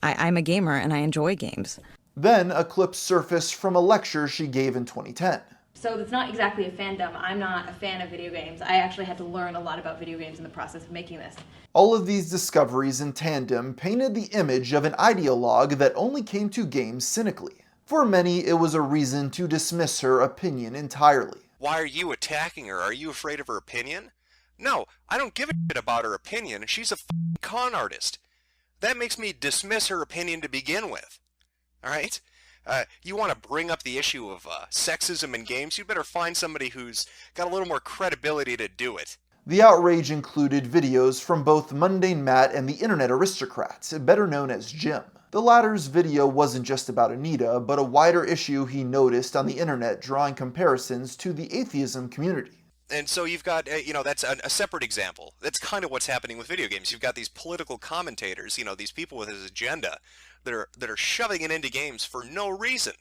I'm a gamer and I enjoy games. Then a clip surfaced from a lecture she gave in 2010. So it's not exactly a fandom. I'm not a fan of video games. I actually had to learn a lot about video games in the process of making this. All of these discoveries in tandem painted the image of an ideologue that only came to games cynically. For many, it was a reason to dismiss her opinion entirely. Why are you attacking her? Are you afraid of her opinion? No, I don't give a shit about her opinion. She's a con artist. That makes me dismiss her opinion to begin with. Alright? You want to bring up the issue of sexism in games, you better find somebody who's got a little more credibility to do it. The outrage included videos from both Mundane Matt and the Internet Aristocrat, better known as Jim. The latter's video wasn't just about Anita, but a wider issue he noticed on the internet, drawing comparisons to the atheism community. And so you've got, that's a separate example. That's kind of what's happening with video games. You've got these political commentators, these people with his agenda that are shoving it into games for no reason,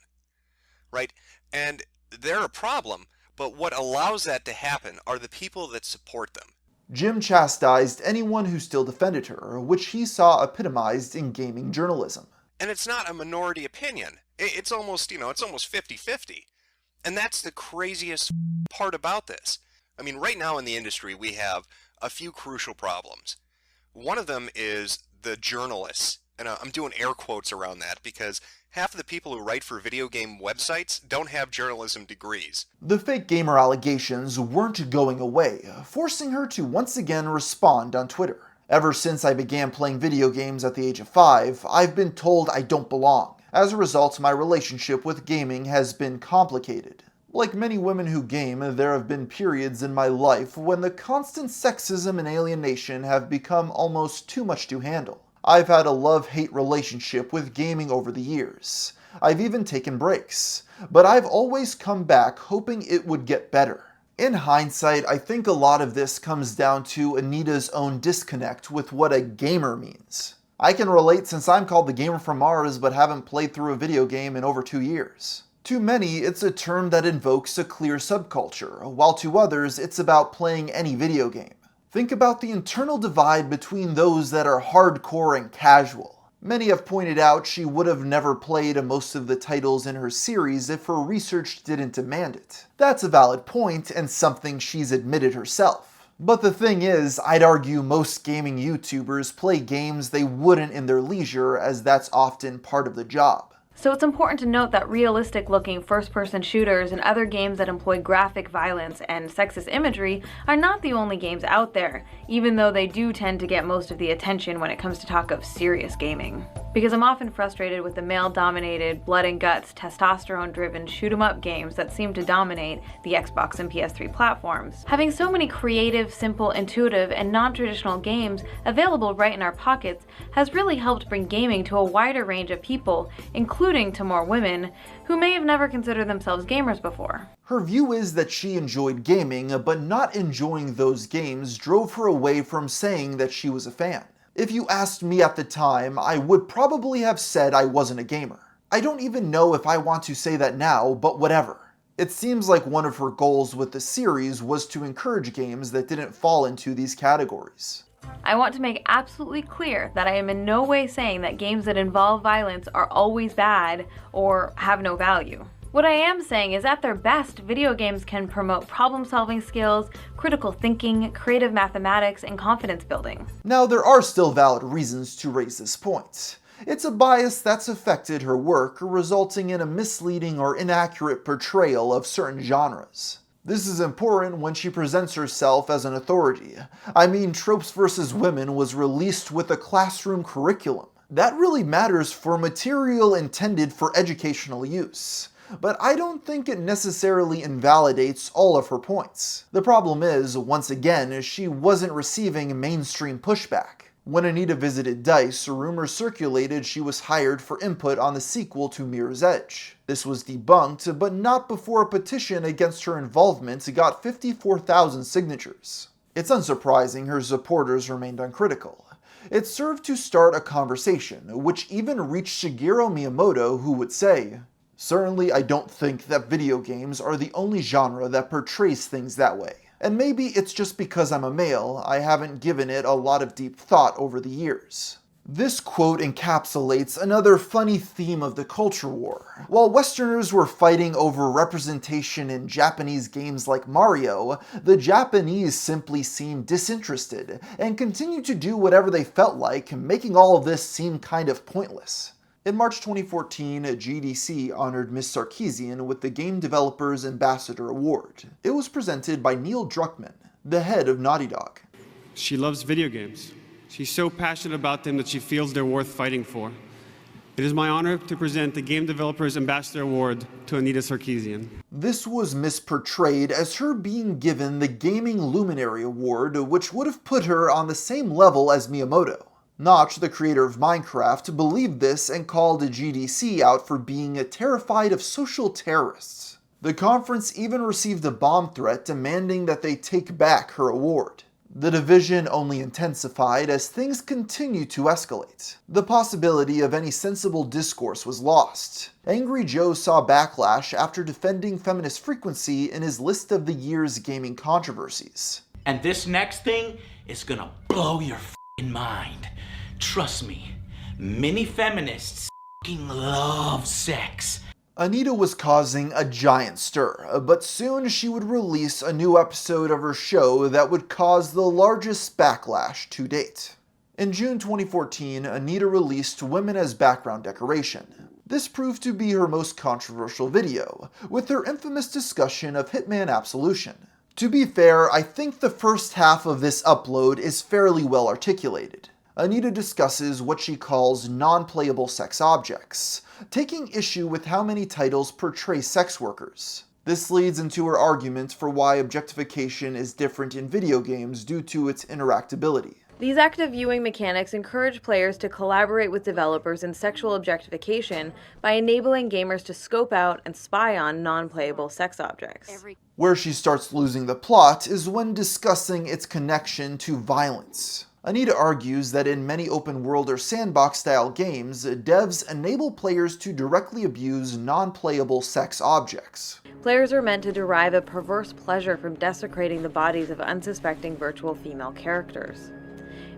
right? And they're a problem, but what allows that to happen are the people that support them. Jim chastised anyone who still defended her, which he saw epitomized in gaming journalism. And it's not a minority opinion. It's almost, it's almost 50-50. And that's the craziest part about this. I mean, right now in the industry, we have a few crucial problems. One of them is the journalists. And I'm doing air quotes around that because half of the people who write for video game websites don't have journalism degrees. The fake gamer allegations weren't going away, forcing her to once again respond on Twitter. Ever since I began playing video games at the age of 5, I've been told I don't belong. As a result, my relationship with gaming has been complicated. Like many women who game, there have been periods in my life when the constant sexism and alienation have become almost too much to handle. I've had a love-hate relationship with gaming over the years. I've even taken breaks, but I've always come back hoping it would get better. In hindsight, I think a lot of this comes down to Anita's own disconnect with what a gamer means. I can relate since I'm called the Gamer from Mars but haven't played through a video game in over 2 years. To many, it's a term that invokes a clear subculture, while to others, it's about playing any video game. Think about the internal divide between those that are hardcore and casual. Many have pointed out she would have never played most of the titles in her series if her research didn't demand it. That's a valid point and something she's admitted herself. But the thing is, I'd argue most gaming YouTubers play games they wouldn't in their leisure, as that's often part of the job. So it's important to note that realistic-looking first-person shooters and other games that employ graphic violence and sexist imagery are not the only games out there, even though they do tend to get most of the attention when it comes to talk of serious gaming. Because I'm often frustrated with the male-dominated, blood and guts, testosterone-driven shoot-'em-up games that seem to dominate the Xbox and PS3 platforms. Having so many creative, simple, intuitive, and non-traditional games available right in our pockets has really helped bring gaming to a wider range of people, including to more women, who may have never considered themselves gamers before. Her view is that she enjoyed gaming, but not enjoying those games drove her away from saying that she was a fan. If you asked me at the time, I would probably have said I wasn't a gamer. I don't even know if I want to say that now, but whatever. It seems like one of her goals with the series was to encourage games that didn't fall into these categories. I want to make absolutely clear that I am in no way saying that games that involve violence are always bad or have no value. What I am saying is, at their best, video games can promote problem-solving skills, critical thinking, creative mathematics, and confidence building. Now, there are still valid reasons to raise this point. It's a bias that's affected her work, resulting in a misleading or inaccurate portrayal of certain genres. This is important when she presents herself as an authority. I mean, Tropes vs. Women was released with a classroom curriculum. That really matters for material intended for educational use. But I don't think it necessarily invalidates all of her points. The problem is, once again, she wasn't receiving mainstream pushback. When Anita visited DICE, rumors circulated she was hired for input on the sequel to Mirror's Edge. This was debunked, but not before a petition against her involvement got 54,000 signatures. It's unsurprising her supporters remained uncritical. It served to start a conversation, which even reached Shigeru Miyamoto, who would say, "Certainly I don't think that video games are the only genre that portrays things that way. And maybe it's just because I'm a male, I haven't given it a lot of deep thought over the years." This quote encapsulates another funny theme of the culture war. While Westerners were fighting over representation in Japanese games like Mario, the Japanese simply seemed disinterested and continued to do whatever they felt like, making all of this seem kind of pointless. In March 2014, GDC honored Ms. Sarkeesian with the Game Developers Ambassador Award. It was presented by Neil Druckmann, the head of Naughty Dog. She loves video games. She's so passionate about them that she feels they're worth fighting for. It is my honor to present the Game Developers Ambassador Award to Anita Sarkeesian. This was misportrayed as her being given the Gaming Luminary Award, which would have put her on the same level as Miyamoto. Notch, the creator of Minecraft, believed this and called GDC out for being terrified of social terrorists. The conference even received a bomb threat demanding that they take back her award. The division only intensified as things continued to escalate. The possibility of any sensible discourse was lost. Angry Joe saw backlash after defending Feminist Frequency in his list of the year's gaming controversies. And this next thing is gonna blow your f***ing mind. Trust me, many feminists f***ing love sex. Anita was causing a giant stir, but soon she would release a new episode of her show that would cause the largest backlash to date. In June 2014, Anita released Women as Background Decoration. This proved to be her most controversial video, with her infamous discussion of Hitman Absolution. To be fair, I think the first half of this upload is fairly well articulated. Anita discusses what she calls non-playable sex objects, taking issue with how many titles portray sex workers. This leads into her argument for why objectification is different in video games due to its interactability. These active viewing mechanics encourage players to collaborate with developers in sexual objectification by enabling gamers to scope out and spy on non-playable sex objects. Where she starts losing the plot is when discussing its connection to violence. Anita argues that in many open-world or sandbox-style games, devs enable players to directly abuse non-playable sex objects. Players are meant to derive a perverse pleasure from desecrating the bodies of unsuspecting virtual female characters.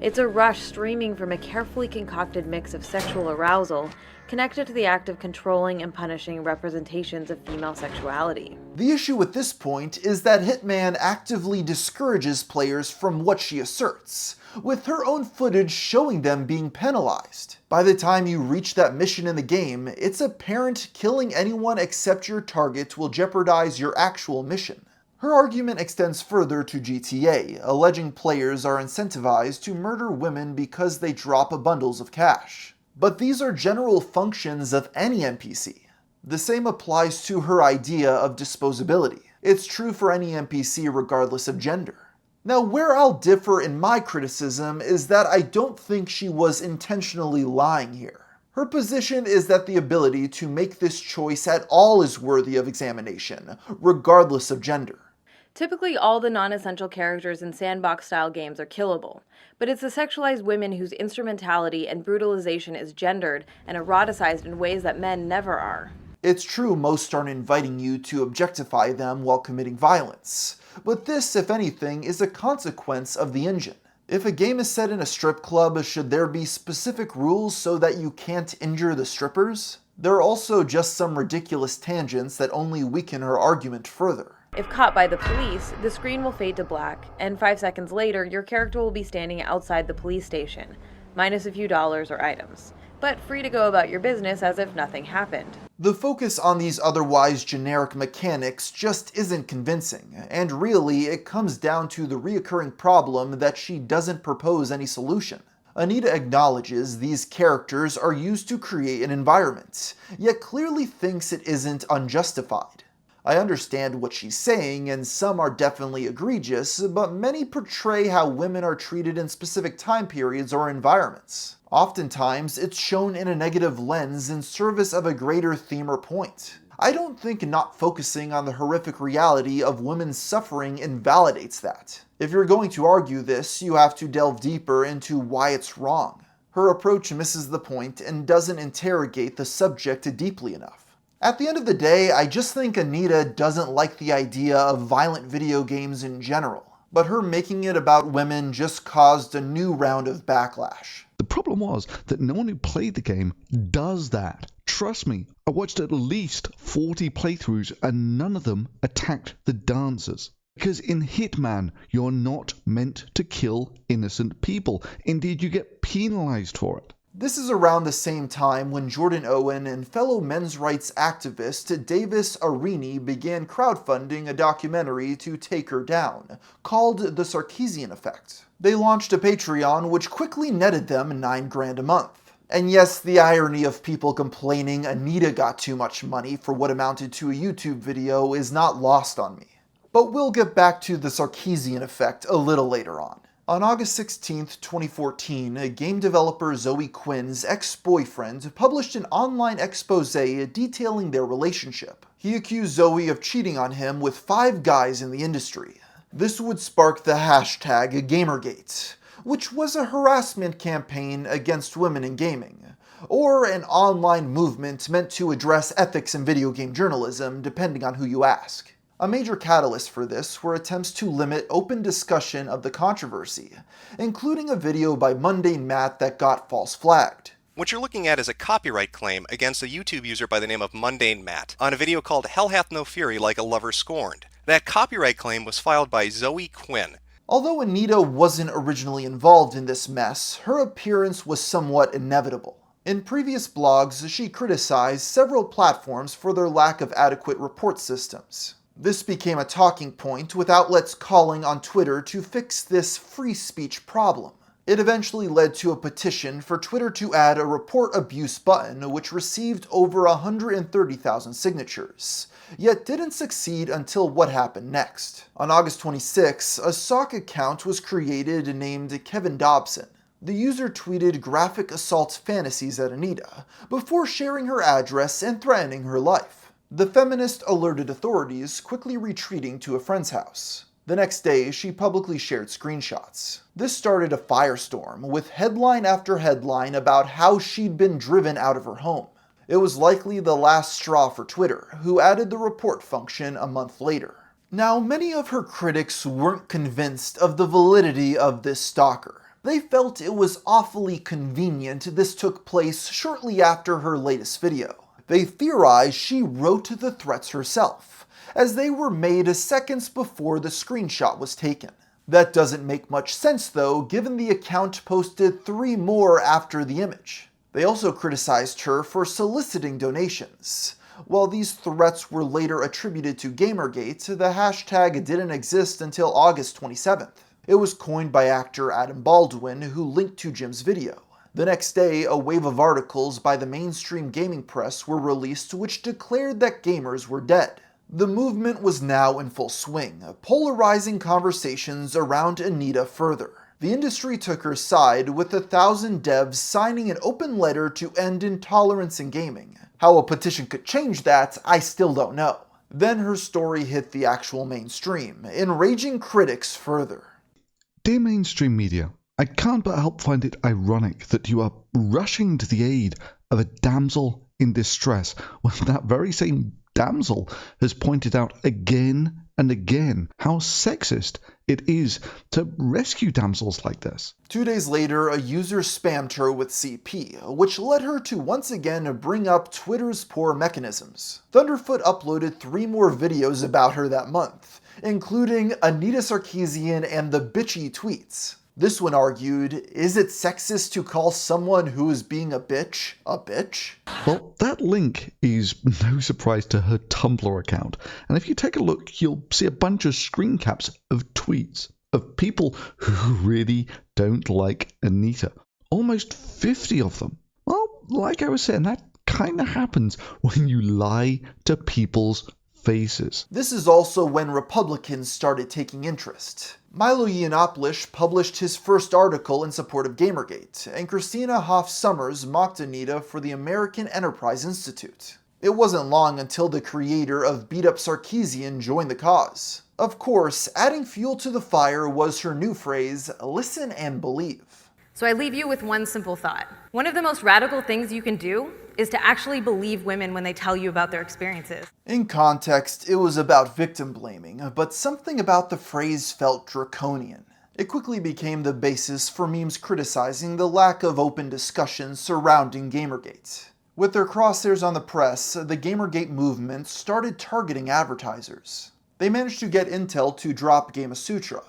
It's a rush streaming from a carefully concocted mix of sexual arousal connected to the act of controlling and punishing representations of female sexuality. The issue with this point is that Hitman actively discourages players from what she asserts, with her own footage showing them being penalized. By the time you reach that mission in the game, it's apparent killing anyone except your target will jeopardize your actual mission. Her argument extends further to GTA, alleging players are incentivized to murder women because they drop bundles of cash. But these are general functions of any NPC. The same applies to her idea of disposability. It's true for any NPC regardless of gender. Now, where I'll differ in my criticism is that I don't think she was intentionally lying here. Her position is that the ability to make this choice at all is worthy of examination, regardless of gender. Typically, all the non-essential characters in sandbox-style games are killable, but it's the sexualized women whose instrumentality and brutalization is gendered and eroticized in ways that men never are. It's true most aren't inviting you to objectify them while committing violence, but this, if anything, is a consequence of the engine. If a game is set in a strip club, should there be specific rules so that you can't injure the strippers? There are also just some ridiculous tangents that only weaken her argument further. If caught by the police, the screen will fade to black, and 5 seconds later, your character will be standing outside the police station, minus a few dollars or items. but free to go about your business as if nothing happened. The focus on these otherwise generic mechanics just isn't convincing, and really it comes down to the reoccurring problem that she doesn't propose any solution. Anita acknowledges these characters are used to create an environment, yet clearly thinks it isn't unjustified. I understand what she's saying, and some are definitely egregious, but many portray how women are treated in specific time periods or environments. Oftentimes, it's shown in a negative lens in service of a greater theme or point. I don't think not focusing on the horrific reality of women's suffering invalidates that. If you're going to argue this, you have to delve deeper into why it's wrong. Her approach misses the point and doesn't interrogate the subject deeply enough. At the end of the day, I just think Anita doesn't like the idea of violent video games in general, but her making it about women just caused a new round of backlash. The problem was that no one who played the game does that. Trust me, I watched at least 40 playthroughs and none of them attacked the dancers. Because in Hitman, you're not meant to kill innocent people. Indeed, you get penalized for it. This is around the same time when Jordan Owen and fellow men's rights activist Davis Arini began crowdfunding a documentary to take her down, called The Sarkeesian Effect. They launched a Patreon which quickly netted them $9,000 a month. And yes, the irony of people complaining Anita got too much money for what amounted to a YouTube video is not lost on me. But we'll get back to the Sarkeesian Effect a little later on. On August 16, 2014, game developer Zoe Quinn's ex-boyfriend published an online expose detailing their relationship. He accused Zoe of cheating on him with 5 guys in the industry. This would spark the hashtag Gamergate, which was a harassment campaign against women in gaming, or an online movement meant to address ethics in video game journalism, depending on who you ask. A major catalyst for this were attempts to limit open discussion of the controversy, including a video by Mundane Matt that got false flagged. What you're looking at is a copyright claim against a YouTube user by the name of Mundane Matt on a video called Hell Hath No Fury Like a Lover Scorned. That copyright claim was filed by Zoe Quinn. Although Anita wasn't originally involved in this mess, her appearance was somewhat inevitable. In previous blogs, she criticized several platforms for their lack of adequate report systems. This became a talking point, with outlets calling on Twitter to fix this free speech problem. It eventually led to a petition for Twitter to add a report abuse button, which received over 130,000 signatures, yet didn't succeed until what happened next. On August 26, a sock account was created named Kevin Dobson. The user tweeted graphic assault fantasies at Anita, before sharing her address and threatening her life. The feminist alerted authorities, quickly retreating to a friend's house. The next day, she publicly shared screenshots. This started a firestorm, with headline after headline about how she'd been driven out of her home. It was likely the last straw for Twitter, who added the report function a month later. Now, many of her critics weren't convinced of the validity of this stalker. They felt it was awfully convenient this took place shortly after her latest video. They theorized she wrote the threats herself, as they were made seconds before the screenshot was taken. That doesn't make much sense though, given the account posted 3 more after the image. They also criticized her for soliciting donations. While these threats were later attributed to Gamergate, the hashtag didn't exist until August 27th. It was coined by actor Adam Baldwin, who linked to Jim's video. The next day, a wave of articles by the mainstream gaming press were released which declared that gamers were dead. The movement was now in full swing, polarizing conversations around Anita further. The industry took her side, with 1,000 devs signing an open letter to end intolerance in gaming. How a petition could change that, I still don't know. Then her story hit the actual mainstream, enraging critics further. Dear mainstream media, I can't but help find it ironic that you are rushing to the aid of a damsel in distress when that very same damsel has pointed out again and again how sexist it is to rescue damsels like this. 2 days later, a user spammed her with CP, which led her to once again bring up Twitter's poor mechanisms. Thunderfoot uploaded 3 more videos about her that month, including Anita Sarkeesian and the bitchy tweets. This one argued, is it sexist to call someone who is being a bitch a bitch? Well, that link is no surprise to her Tumblr account, and if you take a look, you'll see a bunch of screen caps of tweets of people who really don't like Anita. Almost 50 of them. Well, like I was saying, that kind of happens when you lie to people's faces. This is also when Republicans started taking interest. Milo Yiannopoulos published his first article in support of Gamergate, and Christina Hoff Sommers mocked Anita for the American Enterprise Institute. It wasn't long until the creator of Beat Up Sarkeesian joined the cause. Of course, adding fuel to the fire was her new phrase, listen and believe. So I leave you with one simple thought. One of the most radical things you can do is to actually believe women when they tell you about their experiences. In context, it was about victim blaming, but something about the phrase felt draconian. It quickly became the basis for memes criticizing the lack of open discussion surrounding Gamergate. With their crosshairs on the press, the Gamergate movement started targeting advertisers. They managed to get Intel to drop Gamasutra,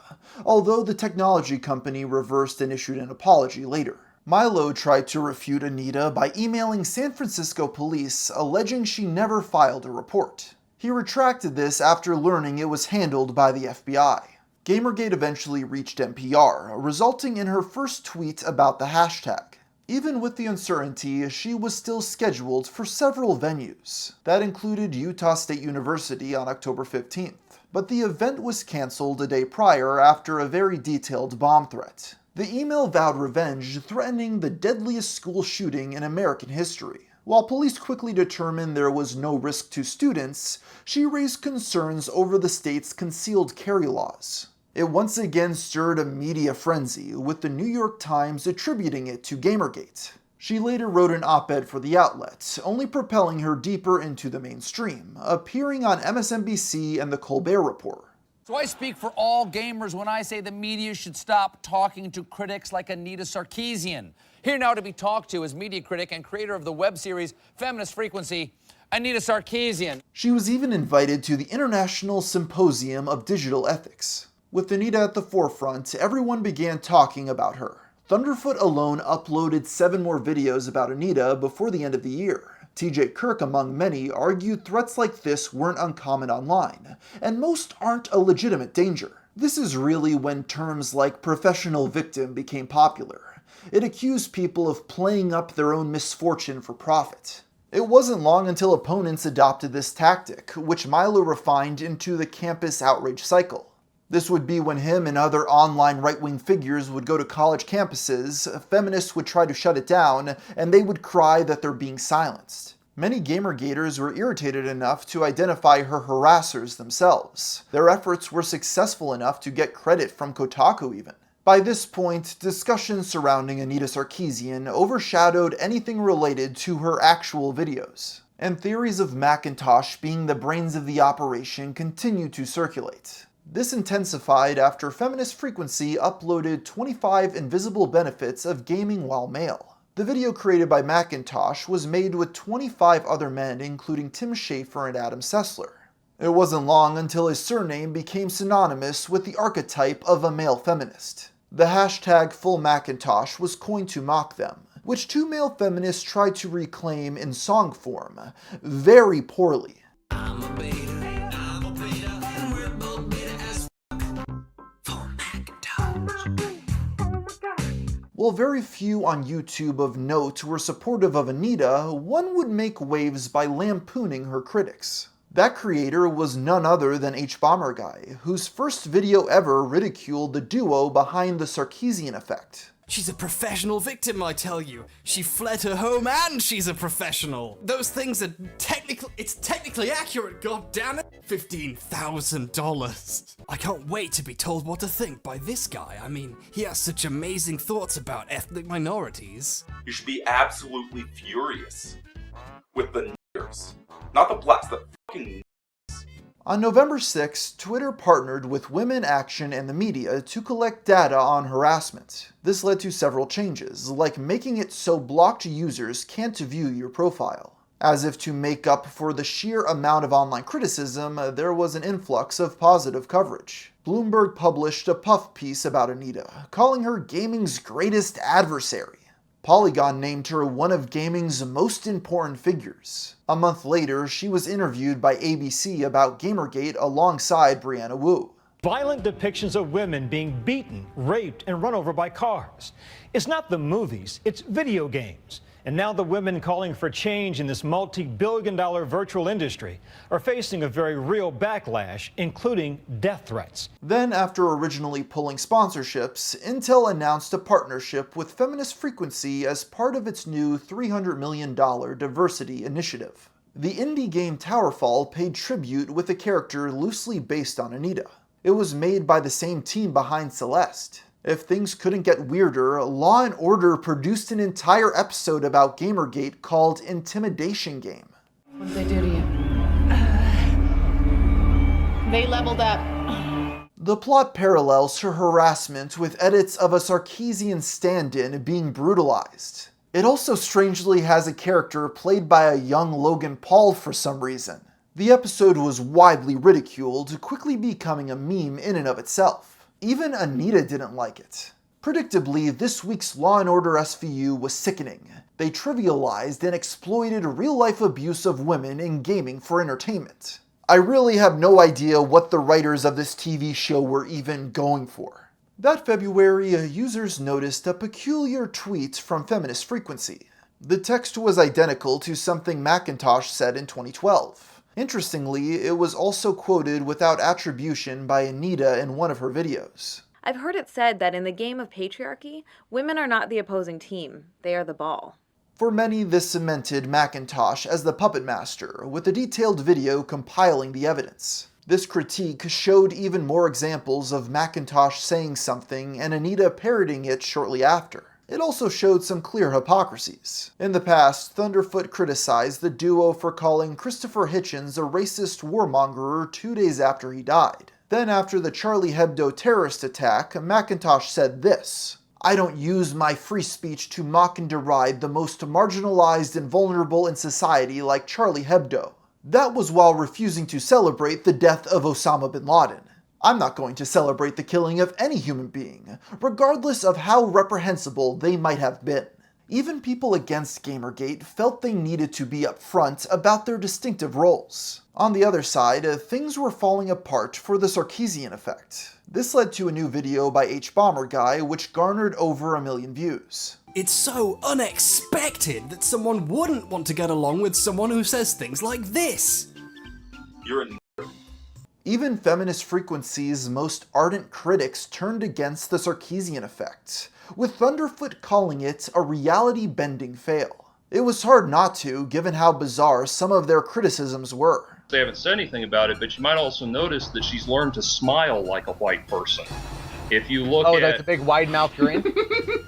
although the technology company reversed and issued an apology later. Milo tried to refute Anita by emailing San Francisco police alleging she never filed a report. He retracted this after learning it was handled by the FBI. Gamergate eventually reached NPR, resulting in her first tweet about the hashtag. Even with the uncertainty, she was still scheduled for several venues. That included Utah State University on October 15th. But the event was canceled a day prior after a very detailed bomb threat. The email vowed revenge, threatening the deadliest school shooting in American history. While police quickly determined there was no risk to students, she raised concerns over the state's concealed carry laws. It once again stirred a media frenzy, with the New York Times attributing it to Gamergate. She later wrote an op-ed for the outlet, only propelling her deeper into the mainstream, appearing on MSNBC and The Colbert Report. So I speak for all gamers when I say the media should stop talking to critics like Anita Sarkeesian. Here now to be talked to is media critic and creator of the web series Feminist Frequency, Anita Sarkeesian. She was even invited to the International Symposium of Digital Ethics. With Anita at the forefront, everyone began talking about her. Thunderfoot alone uploaded 7 more videos about Anita before the end of the year. TJ Kirk, among many, argued threats like this weren't uncommon online, and most aren't a legitimate danger. This is really when terms like professional victim became popular. It accused people of playing up their own misfortune for profit. It wasn't long until opponents adopted this tactic, which Milo refined into the campus outrage cycle. This would be when him and other online right-wing figures would go to college campuses, feminists would try to shut it down, and they would cry that they're being silenced. Many Gamergaters were irritated enough to identify her harassers themselves. Their efforts were successful enough to get credit from Kotaku even. By this point, discussions surrounding Anita Sarkeesian overshadowed anything related to her actual videos, and theories of Macintosh being the brains of the operation continued to circulate. This intensified after Feminist Frequency uploaded 25 invisible benefits of gaming while male. The video created by Macintosh was made with 25 other men, including Tim Schafer and Adam Sessler. It wasn't long until his surname became synonymous with the archetype of a male feminist. The hashtag #FullMacintosh was coined to mock them, which 2 male feminists tried to reclaim in song form, very poorly. While very few on YouTube of note were supportive of Anita, one would make waves by lampooning her critics. That creator was none other than H-Bomber whose first video ever ridiculed the duo behind the Sarkeesian Effect. She's a professional victim, I tell you. She fled her home and she's a professional. Those things are it's technically accurate, goddammit. $15,000. I can't wait to be told what to think by this guy. I mean, he has such amazing thoughts about ethnic minorities. You should be absolutely furious with the niggers. Not the blacks, the fucking. On November 6, Twitter partnered with Women Action and the media to collect data on harassment. This led to several changes, like making it so blocked users can't view your profile. As if to make up for the sheer amount of online criticism, there was an influx of positive coverage. Bloomberg published a puff piece about Anita, calling her gaming's greatest adversary. Polygon named her one of gaming's most important figures. A month later, she was interviewed by ABC about Gamergate alongside Brianna Wu. Violent depictions of women being beaten, raped, and run over by cars. It's not the movies, it's video games. And now the women calling for change in this multi-billion-dollar virtual industry are facing a very real backlash, including death threats. Then, after originally pulling sponsorships, Intel announced a partnership with Feminist Frequency as part of its new $300 million diversity initiative. The indie game Towerfall paid tribute with a character loosely based on Anita. It was made by the same team behind Celeste. If things couldn't get weirder, Law & Order produced an entire episode about Gamergate called Intimidation Game. What did they do to you? They leveled up. The plot parallels her harassment with edits of a Sarkeesian stand-in being brutalized. It also strangely has a character played by a young Logan Paul for some reason. The episode was widely ridiculed, quickly becoming a meme in and of itself. Even Anita didn't like it. Predictably, this week's Law & Order SVU was sickening. They trivialized and exploited real-life abuse of women in gaming for entertainment. I really have no idea what the writers of this TV show were even going for. That February, users noticed a peculiar tweet from Feminist Frequency. The text was identical to something Macintosh said in 2012. Interestingly, it was also quoted without attribution by Anita in one of her videos. I've heard it said that in the game of patriarchy, women are not the opposing team, they are the ball. For many, this cemented Macintosh as the puppet master, with a detailed video compiling the evidence. This critique showed even more examples of Macintosh saying something and Anita parroting it shortly after. It also showed some clear hypocrisies. In the past, Thunderfoot criticized the duo for calling Christopher Hitchens a racist warmonger 2 days after he died. Then after the Charlie Hebdo terrorist attack, Macintosh said this: "I don't use my free speech to mock and deride the most marginalized and vulnerable in society like Charlie Hebdo." That was while refusing to celebrate the death of Osama bin Laden. I'm not going to celebrate the killing of any human being, regardless of how reprehensible they might have been. Even people against Gamergate felt they needed to be upfront about their distinctive roles. On the other side, things were falling apart for the Sarkeesian Effect. This led to a new video by HBomberGuy, which garnered over 1 million views. It's so unexpected that someone wouldn't want to get along with someone who says things like this. You're a Even Feminist Frequency's most ardent critics turned against the Sarkeesian Effect, with Thunderfoot calling it a reality-bending fail. It was hard not to, given how bizarre some of their criticisms were. They haven't said anything about it, but you might also notice that she's learned to smile like a white person. If you look at... Oh, that's a big wide-mouthed grin?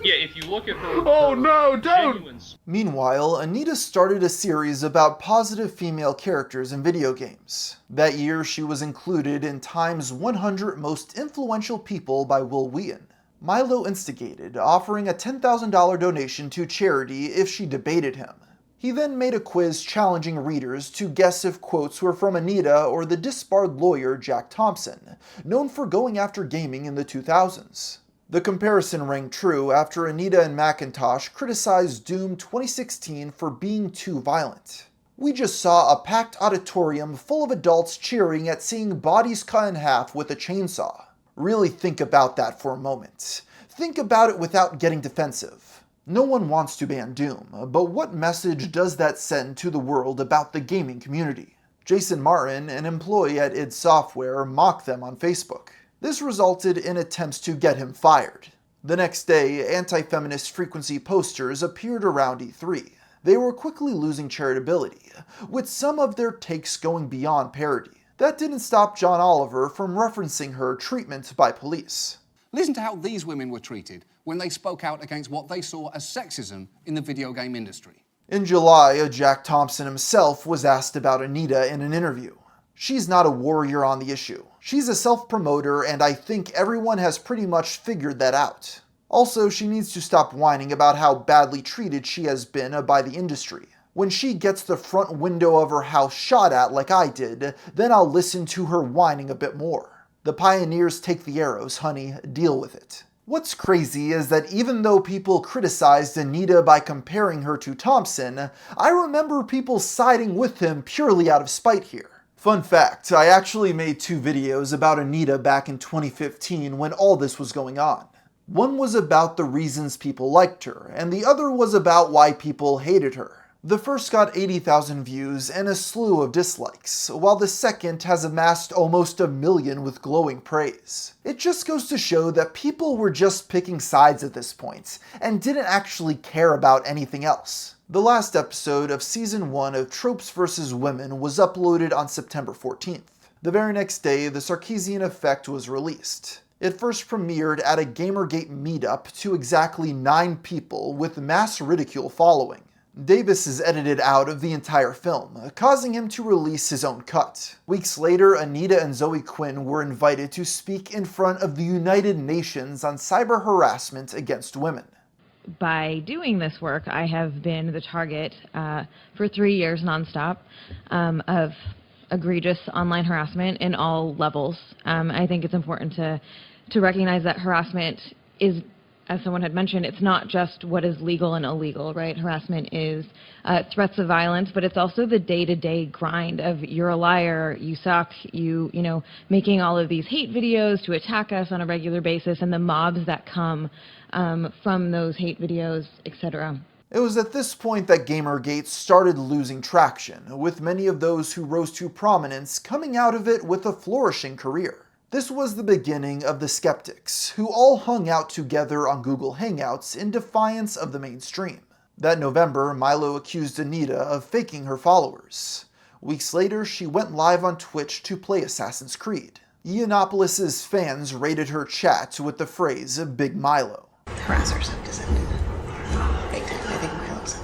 Yeah, if you look at her... Oh no, don't! Meanwhile, Anita started a series about positive female characters in video games. That year, she was included in Time's 100 Most Influential People by Will Wheaton. Milo instigated, offering a $10,000 donation to charity if she debated him. He then made a quiz challenging readers to guess if quotes were from Anita or the disbarred lawyer Jack Thompson, known for going after gaming in the 2000s. The comparison rang true after Anita and Macintosh criticized Doom 2016 for being too violent. We just saw a packed auditorium full of adults cheering at seeing bodies cut in half with a chainsaw. Really think about that for a moment. Think about it without getting defensive. No one wants to ban Doom, but what message does that send to the world about the gaming community? Jason Martin, an employee at id Software, mocked them on Facebook. This resulted in attempts to get him fired. The next day, anti-feminist Frequency posters appeared around E3. They were quickly losing charitability, with some of their takes going beyond parody. That didn't stop John Oliver from referencing her treatment by police. Listen to how these women were treated when they spoke out against what they saw as sexism in the video game industry. In July, Jack Thompson himself was asked about Anita in an interview. She's not a warrior on the issue. She's a self-promoter, and I think everyone has pretty much figured that out. Also, she needs to stop whining about how badly treated she has been by the industry. When she gets the front window of her house shot at like I did, then I'll listen to her whining a bit more. The pioneers take the arrows, honey, deal with it. What's crazy is that even though people criticized Anita by comparing her to Thompson, I remember people siding with him purely out of spite here. Fun fact, I actually made 2 videos about Anita back in 2015 when all this was going on. One was about the reasons people liked her, and the other was about why people hated her. The first got 80,000 views and a slew of dislikes, while the second has amassed almost 1 million with glowing praise. It just goes to show that people were just picking sides at this point, and didn't actually care about anything else. The last episode of Season 1 of Tropes vs. Women was uploaded on September 14th. The very next day, the Sarkeesian Effect was released. It first premiered at a Gamergate meetup to exactly 9 people with mass ridicule following. Davis is edited out of the entire film, causing him to release his own cut. Weeks later, Anita and Zoe Quinn were invited to speak in front of the United Nations on cyber harassment against women. By doing this work, I have been the target for 3 years nonstop of egregious online harassment in all levels. I think it's important to recognize that harassment is, as someone had mentioned, it's not just what is legal and illegal, right? Harassment is threats of violence, but it's also the day-to-day grind of you're a liar, you suck, you know, making all of these hate videos to attack us on a regular basis, and the mobs that come from those hate videos, etc. It was at this point that Gamergate started losing traction, with many of those who rose to prominence coming out of it with a flourishing career. This was the beginning of the Skeptics, who all hung out together on Google Hangouts in defiance of the mainstream. That November, Milo accused Anita of faking her followers. Weeks later, she went live on Twitch to play Assassin's Creed. Yiannopoulos' fans rated her chat with the phrase Big Milo. Harassers have descended. I think Milo's.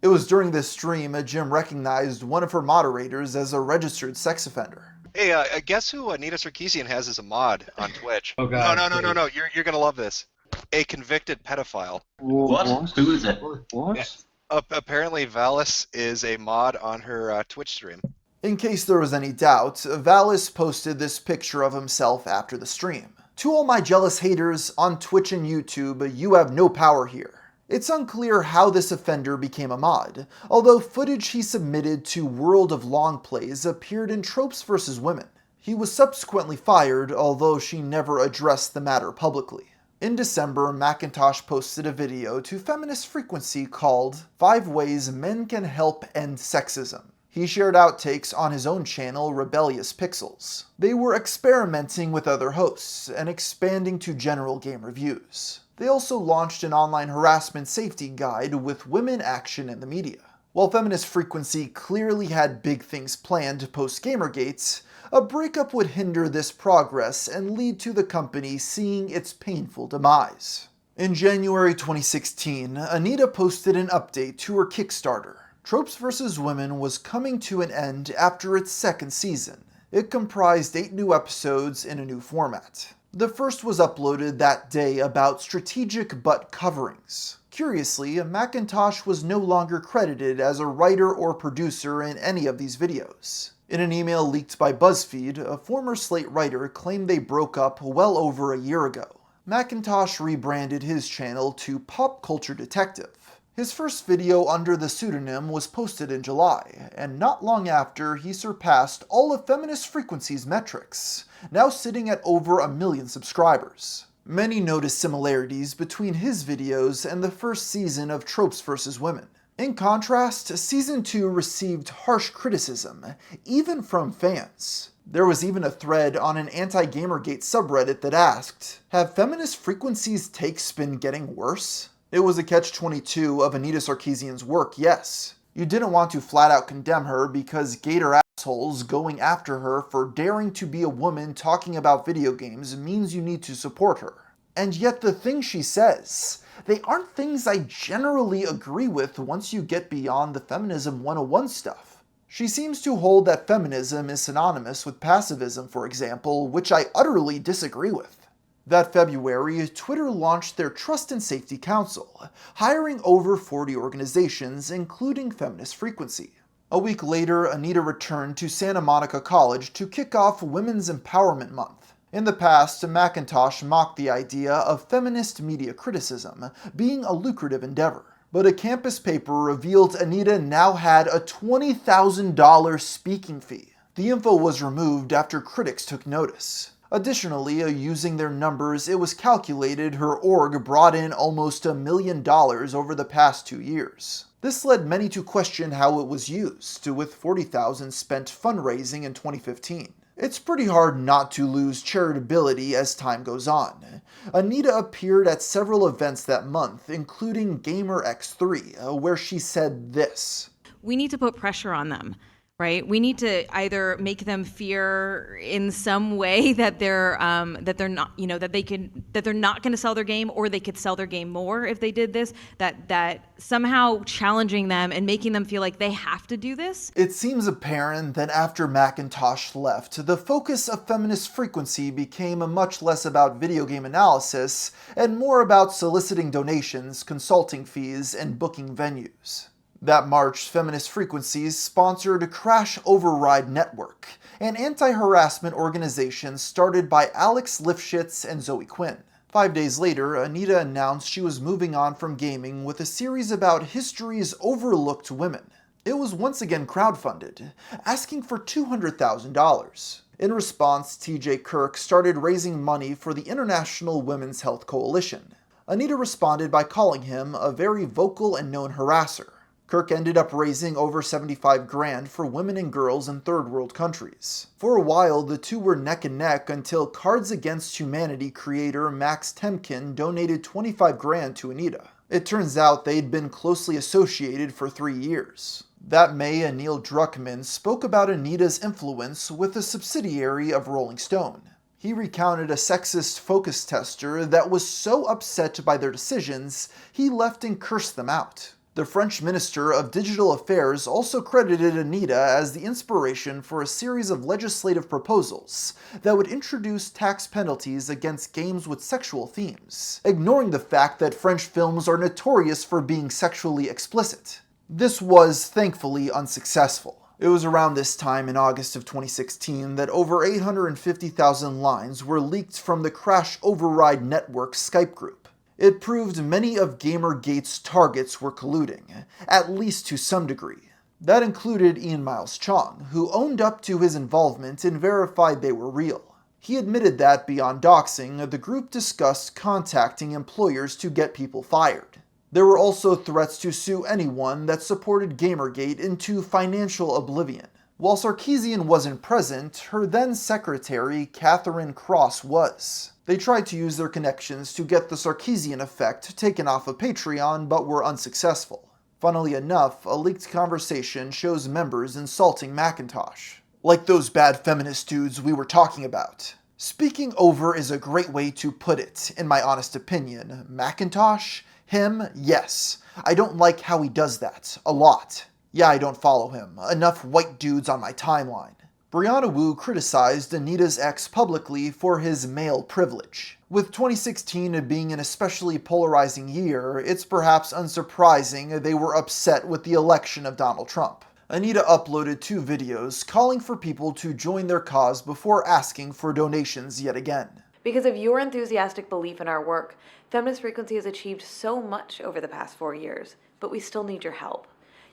It was during this stream Jim recognized one of her moderators as a registered sex offender. Hey, guess who Anita Sarkeesian has as a mod on Twitch? Oh God! No. You're gonna love this. A convicted pedophile. What? Who is it? What? Yeah. Apparently, Valis is a mod on her Twitch stream. In case there was any doubt, Valis posted this picture of himself after the stream. To all my jealous haters on Twitch and YouTube, you have no power here. It's unclear how this offender became a mod, although footage he submitted to World of Long Plays appeared in Tropes vs. Women. He was subsequently fired, although she never addressed the matter publicly. In December, Macintosh posted a video to Feminist Frequency called 5 Ways Men Can Help End Sexism. He shared outtakes on his own channel, Rebellious Pixels. They were experimenting with other hosts and expanding to general game reviews. They also launched an online harassment safety guide with women action in the media. While Feminist Frequency clearly had big things planned post-Gamergate, a breakup would hinder this progress and lead to the company seeing its painful demise. In January 2016, Anita posted an update to her Kickstarter. Tropes vs. Women was coming to an end after its 2nd season. It comprised 8 new episodes in a new format. The first was uploaded that day about strategic butt coverings. Curiously, Macintosh was no longer credited as a writer or producer in any of these videos. In an email leaked by BuzzFeed, a former Slate writer claimed they broke up well over a year ago. Macintosh rebranded his channel to Pop Culture Detective. His first video under the pseudonym was posted in July, and not long after, he surpassed all of Feminist Frequency's metrics, now sitting at over 1 million subscribers. Many noticed similarities between his videos and the first season of Tropes vs. Women. In contrast, Season 2 received harsh criticism, even from fans. There was even a thread on an anti-Gamergate subreddit that asked, "Have Feminist Frequency's takes been getting worse?" It was a catch-22 of Anita Sarkeesian's work, yes. You didn't want to flat out condemn her because gator assholes going after her for daring to be a woman talking about video games means you need to support her. And yet the things she says, they aren't things I generally agree with once you get beyond the Feminism 101 stuff. She seems to hold that feminism is synonymous with pacifism, for example, which I utterly disagree with. That February, Twitter launched their Trust and Safety Council, hiring over 40 organizations, including Feminist Frequency. A week later, Anita returned to Santa Monica College to kick off Women's Empowerment Month. In the past, Macintosh mocked the idea of feminist media criticism being a lucrative endeavor. But a campus paper revealed Anita now had a $20,000 speaking fee. The info was removed after critics took notice. Additionally, using their numbers, it was calculated her org brought in almost $1 million over the past 2 years. This led many to question how it was used, with $40,000 spent fundraising in 2015. It's pretty hard not to lose charitability as time goes on. Anita appeared at several events that month, including GamerX3, where she said this. We need to put pressure on them, right? We need to either make them fear in some way that they're not, you know, that they're not going to sell their game, or they could sell their game more if they did this. That somehow challenging them and making them feel like they have to do this. It seems apparent that after Macintosh left, the focus of Feminist Frequency became much less about video game analysis and more about soliciting donations, consulting fees, and booking venues. That March, Feminist Frequencies sponsored Crash Override Network, an anti-harassment organization started by Alex Lifshitz and Zoe Quinn. 5 days later, Anita announced she was moving on from gaming with a series about history's overlooked women. It was once again crowdfunded, asking for $200,000. In response, TJ Kirk started raising money for the International Women's Health Coalition. Anita responded by calling him a very vocal and known harasser. Kirk ended up raising over $75,000 for women and girls in third world countries. For a while, the two were neck and neck until Cards Against Humanity creator Max Temkin donated $25,000 to Anita. It turns out they'd been closely associated for 3 years. That May, Neil Druckmann spoke about Anita's influence with a subsidiary of Rolling Stone. He recounted a sexist focus tester that was so upset by their decisions, he left and cursed them out. The French Minister of Digital Affairs also credited Anita as the inspiration for a series of legislative proposals that would introduce tax penalties against games with sexual themes, ignoring the fact that French films are notorious for being sexually explicit. This was, thankfully, unsuccessful. It was around this time in August of 2016 that over 850,000 lines were leaked from the Crash Override Network Skype group. It proved many of Gamergate's targets were colluding, at least to some degree. That included Ian Miles Chong, who owned up to his involvement and verified they were real. He admitted that, beyond doxing, the group discussed contacting employers to get people fired. There were also threats to sue anyone that supported Gamergate into financial oblivion. While Sarkeesian wasn't present, her then secretary, Catherine Cross, was. They tried to use their connections to get the Sarkeesian Effect taken off of Patreon, but were unsuccessful. Funnily enough, a leaked conversation shows members insulting Macintosh. Like those bad feminist dudes we were talking about. Speaking over is a great way to put it, in my honest opinion. Macintosh? Him? Yes. I don't like how he does that. A lot. Yeah, I don't follow him. Enough white dudes on my timeline. Brianna Wu criticized Anita's ex publicly for his male privilege. With 2016 being an especially polarizing year, it's perhaps unsurprising they were upset with the election of Donald Trump. Anita uploaded 2 videos calling for people to join their cause before asking for donations yet again. Because of your enthusiastic belief in our work, Feminist Frequency has achieved so much over the past 4 years, but we still need your help.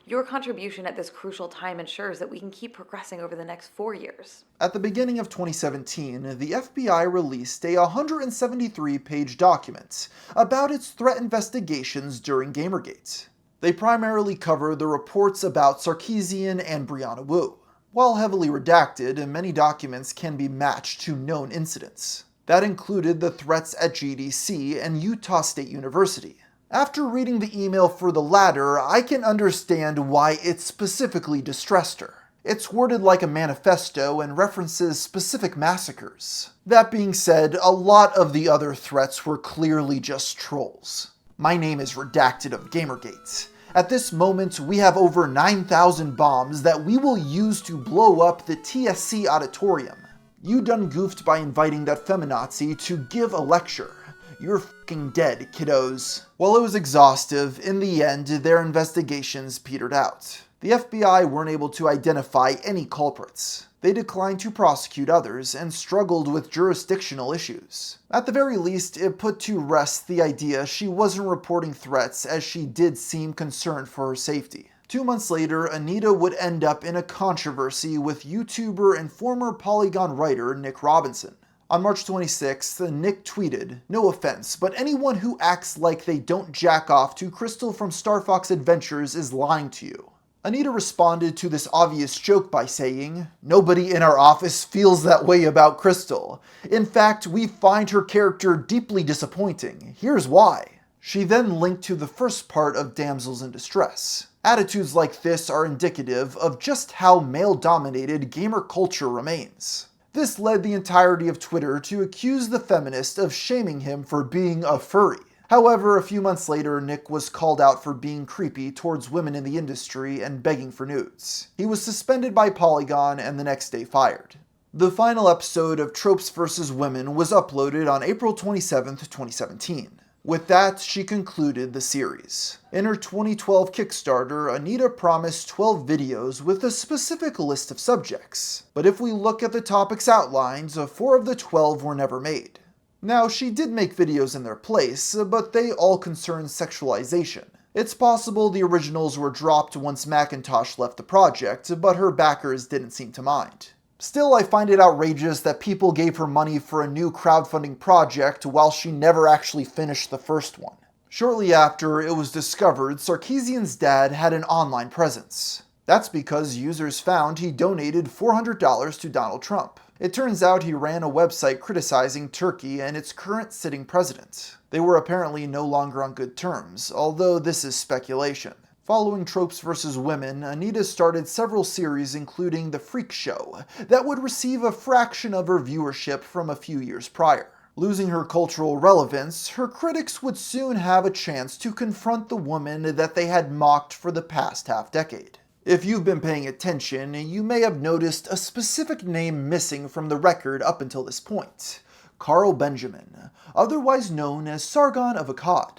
Your contribution at this crucial time ensures that we can keep progressing over the next 4 years. At the beginning of 2017, the FBI released a 173-page document about its threat investigations during Gamergate. They primarily cover the reports about Sarkeesian and Brianna Wu. While heavily redacted, many documents can be matched to known incidents. That included the threats at GDC and Utah State University. After reading the email for the latter, I can understand why it specifically distressed her. It's worded like a manifesto and references specific massacres. That being said, a lot of the other threats were clearly just trolls. My name is redacted of Gamergate. At this moment, we have over 9,000 bombs that we will use to blow up the TSC auditorium. You done goofed by inviting that feminazi to give a lecture. You're fucking dead, kiddos. While it was exhaustive, in the end, their investigations petered out. The FBI weren't able to identify any culprits. They declined to prosecute others and struggled with jurisdictional issues. At the very least, it put to rest the idea she wasn't reporting threats, as she did seem concerned for her safety. 2 months later, Anita would end up in a controversy with YouTuber and former Polygon writer Nick Robinson. On March 26th, Nick tweeted, "No offense, but anyone who acts like they don't jack off to Crystal from Star Fox Adventures is lying to you." Anita responded to this obvious joke by saying, "Nobody in our office feels that way about Crystal. In fact, we find her character deeply disappointing. Here's why." She then linked to the first part of Damsels in Distress. Attitudes like this are indicative of just how male-dominated gamer culture remains. This led the entirety of Twitter to accuse the feminist of shaming him for being a furry. However, a few months later, Nick was called out for being creepy towards women in the industry and begging for nudes. He was suspended by Polygon and the next day fired. The final episode of Tropes vs. Women was uploaded on April 27, 2017. With that, she concluded the series. In her 2012 Kickstarter, Anita promised 12 videos with a specific list of subjects. But if we look at the topics outlined, 4 of the 12 were never made. Now, she did make videos in their place, but they all concern sexualization. It's possible the originals were dropped once Macintosh left the project, but her backers didn't seem to mind. Still, I find it outrageous that people gave her money for a new crowdfunding project while she never actually finished the first one. Shortly after, it was discovered Sarkeesian's dad had an online presence. That's because users found he donated $400 to Donald Trump. It turns out he ran a website criticizing Turkey and its current sitting president. They were apparently no longer on good terms, although this is speculation. Following Tropes vs. Women, Anita started several series including The Freak Show, that would receive a fraction of her viewership from a few years prior. Losing her cultural relevance, her critics would soon have a chance to confront the woman that they had mocked for the past half-decade. If you've been paying attention, you may have noticed a specific name missing from the record up until this point: Carl Benjamin, otherwise known as Sargon of Akkad.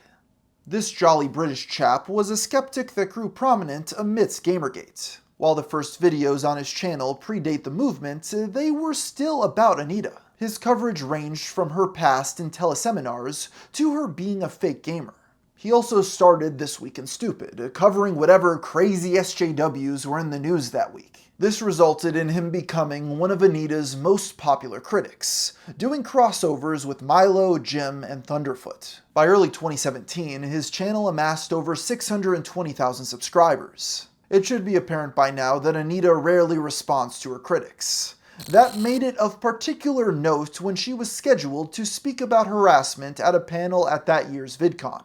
This jolly British chap was a skeptic that grew prominent amidst Gamergate. While the first videos on his channel predate the movement, they were still about Anita. His coverage ranged from her past in teleseminars to her being a fake gamer. He also started This Week in Stupid, covering whatever crazy SJWs were in the news that week. This resulted in him becoming one of Anita's most popular critics, doing crossovers with Milo, Jim, and Thunderfoot. By early 2017, his channel amassed over 620,000 subscribers. It should be apparent by now that Anita rarely responds to her critics. That made it of particular note when she was scheduled to speak about harassment at a panel at that year's VidCon.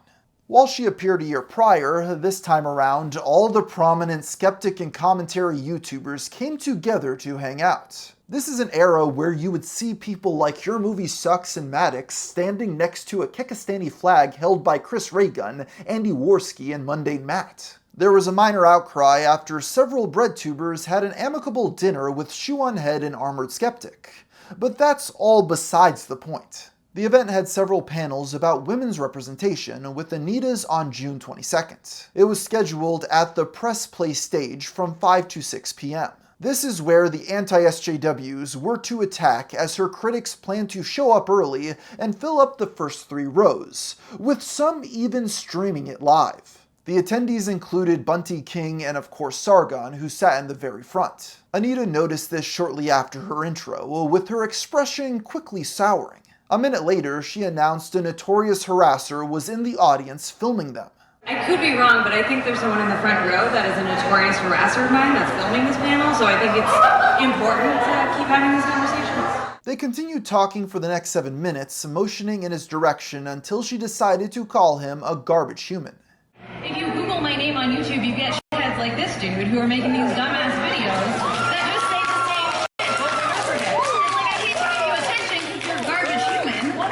While she appeared a year prior, this time around, all the prominent skeptic and commentary YouTubers came together to hang out. This is an era where you would see people like Your Movie Sucks and Maddox standing next to a Kekistani flag held by Chris Raygun, Andy Worski, and Mundane Matt. There was a minor outcry after several breadtubers had an amicable dinner with Shoe on Head and Armored Skeptic. But that's all besides the point. The event had several panels about women's representation, with Anita's on June 22nd. It was scheduled at the Press Play stage from 5 to 6 p.m. This is where the anti-SJWs were to attack, as her critics planned to show up early and fill up the first 3 rows, with some even streaming it live. The attendees included Bunty King and of course Sargon, who sat in the very front. Anita noticed this shortly after her intro, with her expression quickly souring. A minute later, she announced a notorious harasser was in the audience filming them. I could be wrong, but I think there's someone in the front row that is a notorious harasser of mine that's filming this panel, so I think it's important to keep having these conversations. They continued talking for the next 7 minutes, motioning in his direction until she decided to call him a garbage human. If you Google my name on YouTube, you get shitheads like this dude who are making these dumbass videos that just say the same shit over and over again. It's like, I can't give you attention because you're a garbage human.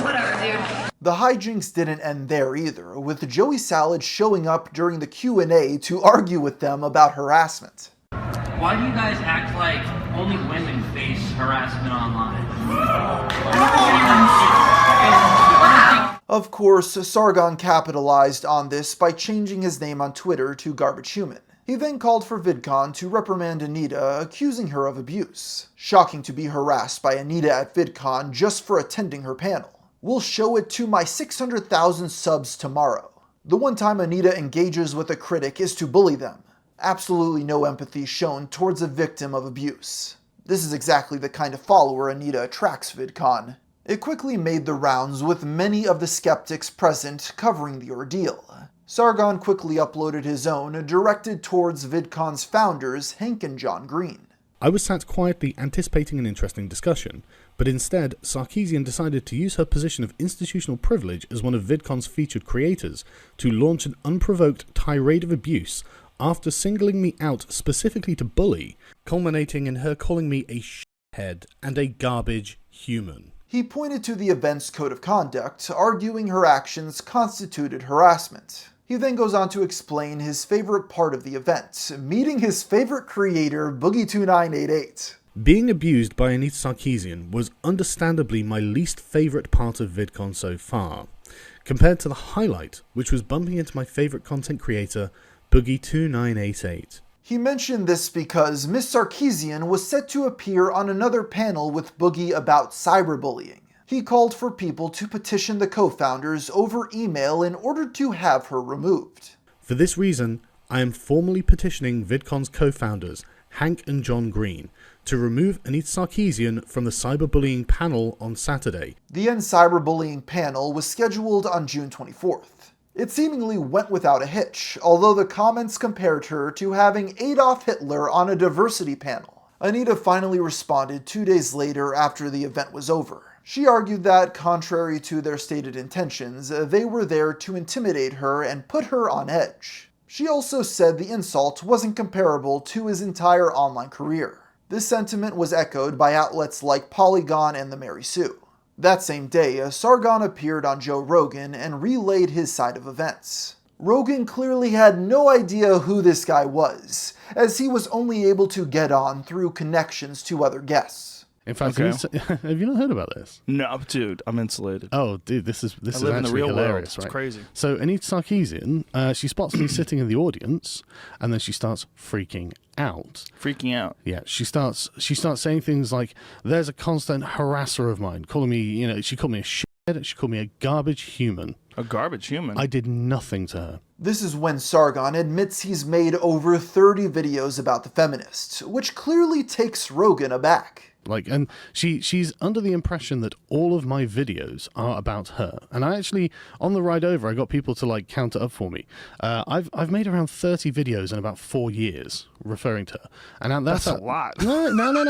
Whatever, dude. The hijinks didn't end there either, with Joey Salad showing up during the Q&A to argue with them about harassment. Why do you guys act like only women face harassment online. Of course, Sargon capitalized on this by changing his name on Twitter to Garbage Human. He then called for VidCon to reprimand Anita, accusing her of abuse. Shocking to be harassed by Anita at VidCon just for attending her panel. We'll show it to my 600,000 subs tomorrow. The one time Anita engages with a critic is to bully them. Absolutely no empathy shown towards a victim of abuse. This is exactly the kind of follower Anita attracts VidCon. It quickly made the rounds with many of the skeptics present covering the ordeal. Sargon quickly uploaded his own, directed towards VidCon's founders, Hank and John Green. I was sat quietly anticipating an interesting discussion, but instead, Sarkeesian decided to use her position of institutional privilege as one of VidCon's featured creators to launch an unprovoked tirade of abuse after singling me out specifically to bully, culminating in her calling me a shithead and a garbage human. He pointed to the event's code of conduct, arguing her actions constituted harassment. He then goes on to explain his favorite part of the event, meeting his favorite creator, Boogie2988. Being abused by Anita Sarkeesian was understandably my least favourite part of VidCon so far, compared to the highlight, which was bumping into my favourite content creator, Boogie2988. He mentioned this because Miss Sarkeesian was set to appear on another panel with Boogie about cyberbullying. He called for people to petition the co-founders over email in order to have her removed. For this reason, I am formally petitioning VidCon's co-founders, Hank and John Green, to remove Anita Sarkeesian from the cyberbullying panel on Saturday. The End Cyberbullying panel was scheduled on June 24th. It seemingly went without a hitch, although the comments compared her to having Adolf Hitler on a diversity panel. Anita finally responded 2 days later after the event was over. She argued that, contrary to their stated intentions, they were there to intimidate her and put her on edge. She also said the insult wasn't comparable to his entire online career. This sentiment was echoed by outlets like Polygon and the Mary Sue. That same day, Sargon appeared on Joe Rogan and relayed his side of events. Rogan clearly had no idea who this guy was, as he was only able to get on through connections to other guests. In fact, have you not heard about this? No, dude, I'm insulated. Oh, dude, this is live in the actually real hilarious, world. right? It's crazy. So Anita Sarkeesian, she spots me sitting in the audience, and then she starts freaking out. Freaking out. Yeah, she starts saying things like, "There's a constant harasser of mine, calling me, she called me a shithead, she called me a garbage human." A garbage human? I did nothing to her. This is when Sargon admits he's made over 30 videos about the feminists, which clearly takes Rogan aback. And she's under the impression that all of my videos are about her. And I actually, on the ride over, I got people to count it up for me. I've made around 30 videos in about 4 years referring to her. And that's a lot. No.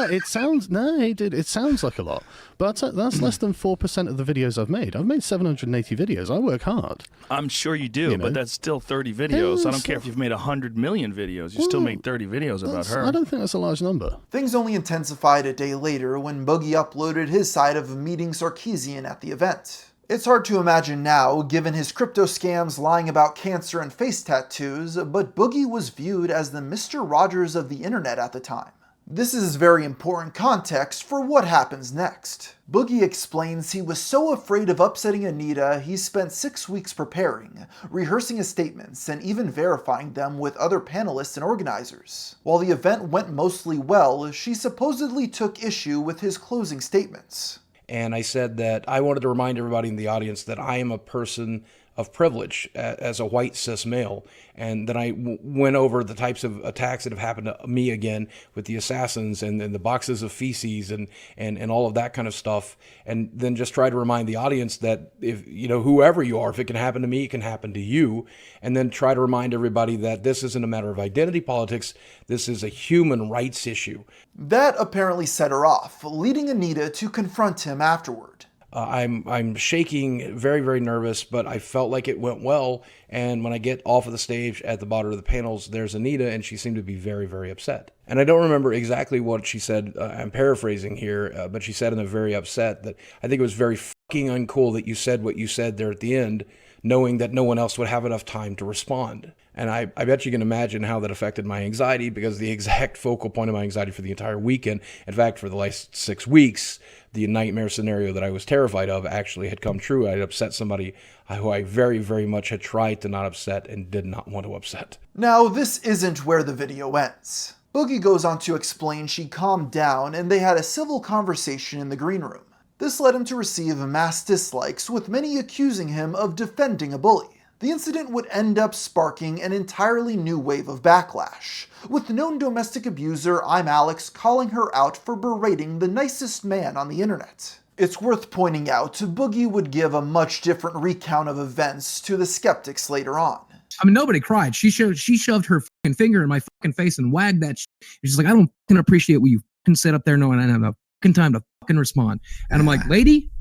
It sounds like a lot, but that's less than 4% of the videos I've made. I've made 780 videos. I work hard. I'm sure you do, but that's still 30 videos. I don't care if you've made 100 million videos. You still made 30 videos about her. I don't think that's a large number. Things only intensified a day later when Boogie uploaded his side of meeting Sarkeesian at the event. It's hard to imagine now, given his crypto scams, lying about cancer and face tattoos, but Boogie was viewed as the Mr. Rogers of the internet at the time. This is very important context for what happens next. Boogie explains he was so afraid of upsetting Anita he spent 6 weeks preparing, rehearsing his statements, and even verifying them with other panelists and organizers. While the event went mostly well, she supposedly took issue with his closing statements. And I said that I wanted to remind everybody in the audience that I am a person of privilege as a white cis male. And then I went over the types of attacks that have happened to me again with the assassins and the boxes of feces and all of that kind of stuff. And then just try to remind the audience that if, whoever you are, if it can happen to me, it can happen to you. And then try to remind everybody that this isn't a matter of identity politics. This is a human rights issue. That apparently set her off, leading Anita to confront him afterward. I'm shaking, very, very nervous, but I felt like it went well. And when I get off of the stage at the bottom of the panels, there's Anita, and she seemed to be very, very upset. And I don't remember exactly what she said. I'm paraphrasing here, but she said in a very upset that I think it was very fucking uncool that you said what you said there at the end, knowing that no one else would have enough time to respond. And I bet you can imagine how that affected my anxiety, because the exact focal point of my anxiety for the entire weekend, in fact, for the last 6 weeks, the nightmare scenario that I was terrified of actually had come true. I had upset somebody who I very, very much had tried to not upset and did not want to upset. Now, this isn't where the video ends. Boogie goes on to explain she calmed down and they had a civil conversation in the green room. This led him to receive mass dislikes, with many accusing him of defending a bully. The incident would end up sparking an entirely new wave of backlash, with known domestic abuser I'm Alex calling her out for berating the nicest man on the internet. It's worth pointing out, Boogie would give a much different recount of events to the Skeptics later on. I mean, nobody cried. She shoved her fucking finger in my fucking face and wagged that shit. She's like, I don't fucking appreciate what you fucking sit up there knowing I don't have a fucking time to fucking respond. And I'm like, lady,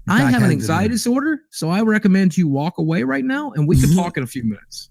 I have an anxiety disorder, so I recommend you walk away right now and we can talk in a few minutes.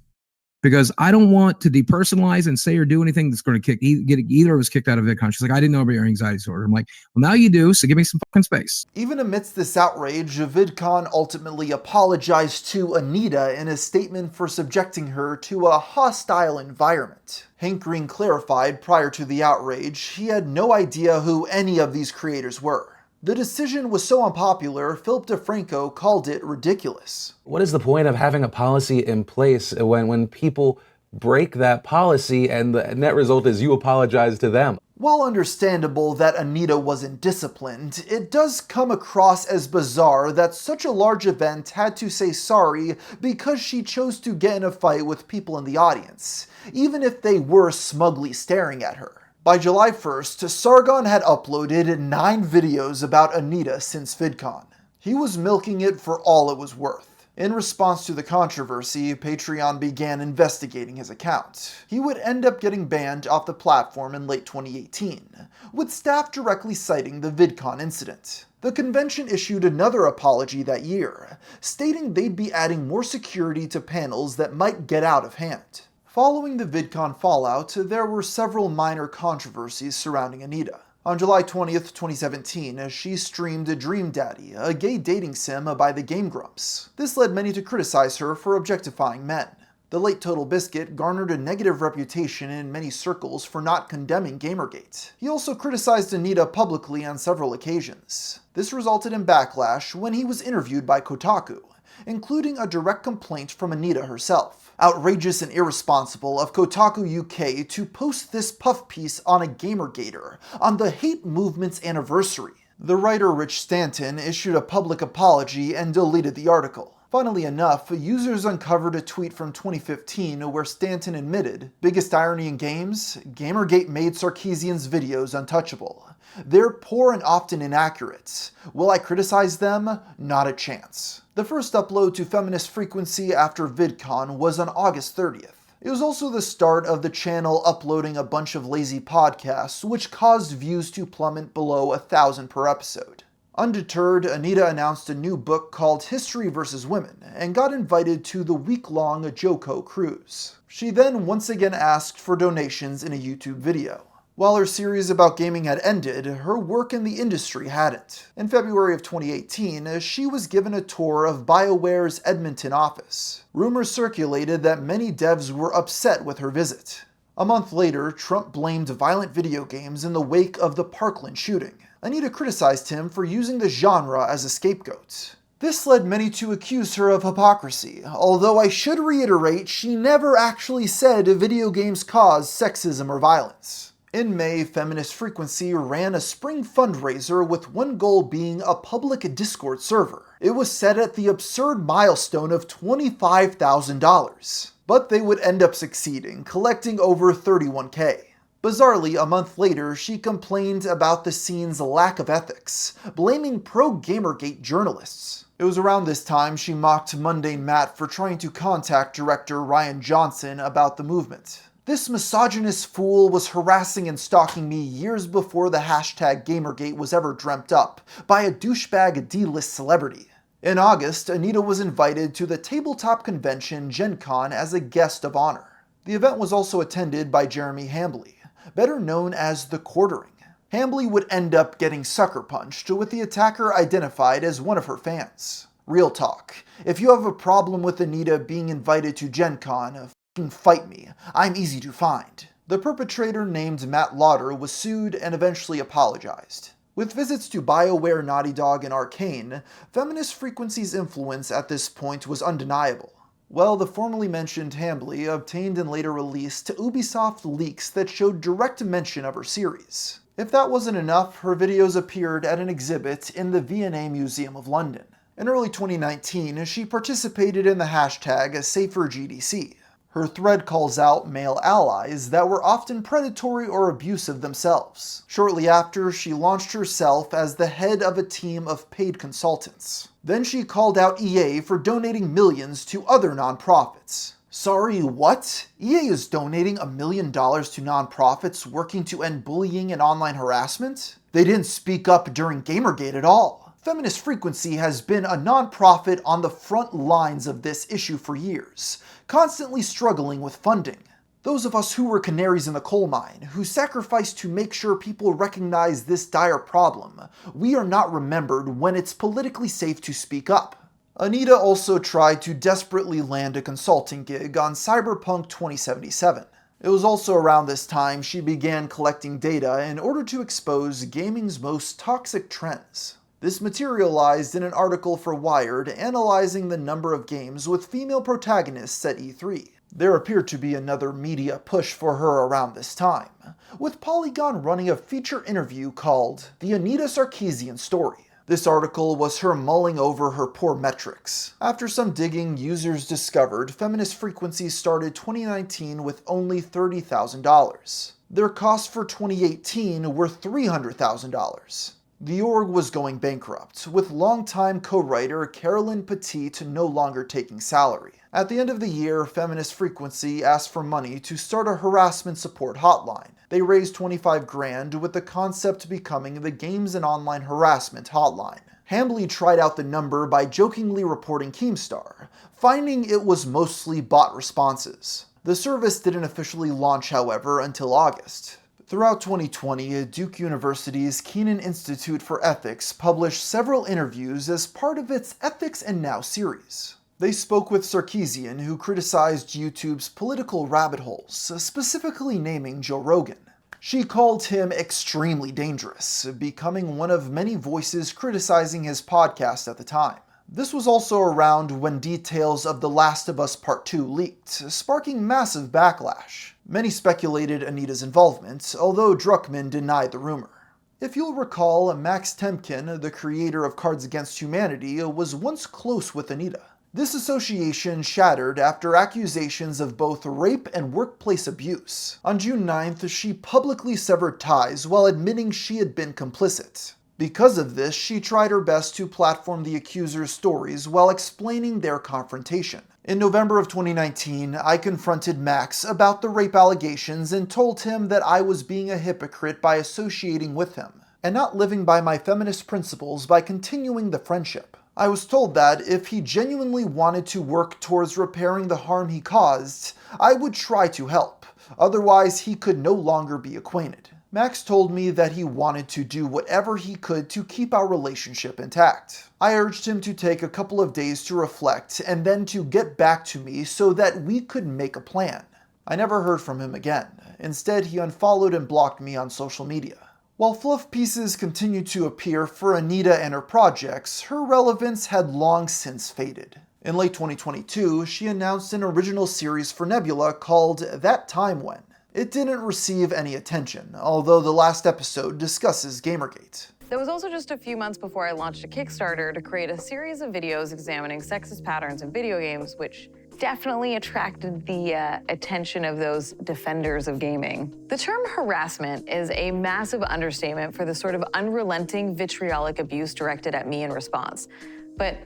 Because I don't want to depersonalize and say or do anything that's going to get either of us kicked out of VidCon. She's like, I didn't know about your anxiety disorder. I'm like, well, now you do, so give me some fucking space. Even amidst this outrage, VidCon ultimately apologized to Anita in a statement for subjecting her to a hostile environment. Hank Green clarified prior to the outrage he had no idea who any of these creators were. The decision was so unpopular, Philip DeFranco called it ridiculous. What is the point of having a policy in place when people break that policy and the net result is you apologize to them? While understandable that Anita wasn't disciplined, it does come across as bizarre that such a large event had to say sorry because she chose to get in a fight with people in the audience, even if they were smugly staring at her. By July 1st, Sargon had uploaded 9 videos about Anita since VidCon. He was milking it for all it was worth. In response to the controversy, Patreon began investigating his account. He would end up getting banned off the platform in late 2018, with staff directly citing the VidCon incident. The convention issued another apology that year, stating they'd be adding more security to panels that might get out of hand. Following the VidCon fallout, there were several minor controversies surrounding Anita. On July 20th, 2017, she streamed Dream Daddy, a gay dating sim by the Game Grumps. This led many to criticize her for objectifying men. The late Total Biscuit garnered a negative reputation in many circles for not condemning Gamergate. He also criticized Anita publicly on several occasions. This resulted in backlash when he was interviewed by Kotaku, including a direct complaint from Anita herself. Outrageous and irresponsible of Kotaku UK to post this puff piece on a Gamergater on the hate movement's anniversary. The writer Rich Stanton issued a public apology and deleted the article. Funnily enough, users uncovered a tweet from 2015 where Stanton admitted, biggest irony in games, Gamergate made Sarkeesian's videos untouchable. They're poor and often inaccurate. Will I criticize them? Not a chance. The first upload to Feminist Frequency after VidCon was on August 30th. It was also the start of the channel uploading a bunch of lazy podcasts, which caused views to plummet below 1,000 per episode. Undeterred, Anita announced a new book called History vs. Women, and got invited to the week-long Joko cruise. She then once again asked for donations in a YouTube video. While her series about gaming had ended, her work in the industry hadn't. In February of 2018, she was given a tour of BioWare's Edmonton office. Rumors circulated that many devs were upset with her visit. A month later, Trump blamed violent video games in the wake of the Parkland shooting. Anita criticized him for using the genre as a scapegoat. This led many to accuse her of hypocrisy, although I should reiterate she never actually said video games cause sexism or violence. In May, Feminist Frequency ran a spring fundraiser with one goal being a public Discord server. It was set at the absurd milestone of $25,000, but they would end up succeeding, collecting over $31K. Bizarrely, a month later, she complained about the scene's lack of ethics, blaming pro-Gamergate journalists. It was around this time she mocked Mundane Matt for trying to contact director Ryan Johnson about the movement. This misogynist fool was harassing and stalking me years before the hashtag Gamergate was ever dreamt up by a douchebag D-list celebrity. In August, Anita was invited to the tabletop convention Gen Con as a guest of honor. The event was also attended by Jeremy Hambley, better known as The Quartering. Hambly would end up getting sucker punched, with the attacker identified as one of her fans. Real talk. If you have a problem with Anita being invited to Gen Con, f***ing fight me. I'm easy to find. The perpetrator, named Matt Lauder, was sued and eventually apologized. With visits to BioWare, Naughty Dog, and Arcane, Feminist Frequency's influence at this point was undeniable. Well, the formerly mentioned Hambly obtained and later released Ubisoft leaks that showed direct mention of her series. If that wasn't enough, her videos appeared at an exhibit in the V&A Museum of London. In early 2019, she participated in the hashtag #SaferGDC. Her thread calls out male allies that were often predatory or abusive themselves. Shortly after, she launched herself as the head of a team of paid consultants. Then she called out EA for donating millions to other nonprofits. Sorry, what? EA is donating $1 million to nonprofits working to end bullying and online harassment? They didn't speak up during Gamergate at all. Feminist Frequency has been a nonprofit on the front lines of this issue for years, constantly struggling with funding. Those of us who were canaries in the coal mine, who sacrificed to make sure people recognize this dire problem, we are not remembered when it's politically safe to speak up. Anita also tried to desperately land a consulting gig on Cyberpunk 2077. It was also around this time she began collecting data in order to expose gaming's most toxic trends. This materialized in an article for Wired analyzing the number of games with female protagonists at E3. There appeared to be another media push for her around this time, with Polygon running a feature interview called The Anita Sarkeesian Story. This article was her mulling over her poor metrics. After some digging, users discovered Feminist Frequency started 2019 with only $30,000. Their costs for 2018 were $300,000. The org was going bankrupt, with longtime co-writer Carolyn Petit no longer taking salary. At the end of the year, Feminist Frequency asked for money to start a harassment support hotline. They raised $25,000, with the concept becoming the Games and Online Harassment Hotline. Hambly tried out the number by jokingly reporting Keemstar, finding it was mostly bot responses. The service didn't officially launch, however, until August. Throughout 2020, Duke University's Keenan Institute for Ethics published several interviews as part of its Ethics and Now series. They spoke with Sarkeesian, who criticized YouTube's political rabbit holes, specifically naming Joe Rogan. She called him extremely dangerous, becoming one of many voices criticizing his podcast at the time. This was also around when details of The Last of Us Part 2 leaked, sparking massive backlash. Many speculated Anita's involvement, although Druckmann denied the rumor. If you'll recall, Max Temkin, the creator of Cards Against Humanity, was once close with Anita. This association shattered after accusations of both rape and workplace abuse. On June 9th, she publicly severed ties while admitting she had been complicit. Because of this, she tried her best to platform the accuser's stories while explaining their confrontation. In November of 2019, I confronted Max about the rape allegations and told him that I was being a hypocrite by associating with him, and not living by my feminist principles by continuing the friendship. I was told that if he genuinely wanted to work towards repairing the harm he caused, I would try to help, otherwise he could no longer be acquainted. Max told me that he wanted to do whatever he could to keep our relationship intact. I urged him to take a couple of days to reflect and then to get back to me so that we could make a plan. I never heard from him again. Instead, he unfollowed and blocked me on social media. While fluff pieces continued to appear for Anita and her projects, her relevance had long since faded. In late 2022, she announced an original series for Nebula called That Time When. It didn't receive any attention, although the last episode discusses Gamergate. That was also just a few months before I launched a Kickstarter to create a series of videos examining sexist patterns in video games, which definitely attracted the attention of those defenders of gaming. The term harassment is a massive understatement for the sort of unrelenting vitriolic abuse directed at me in response. But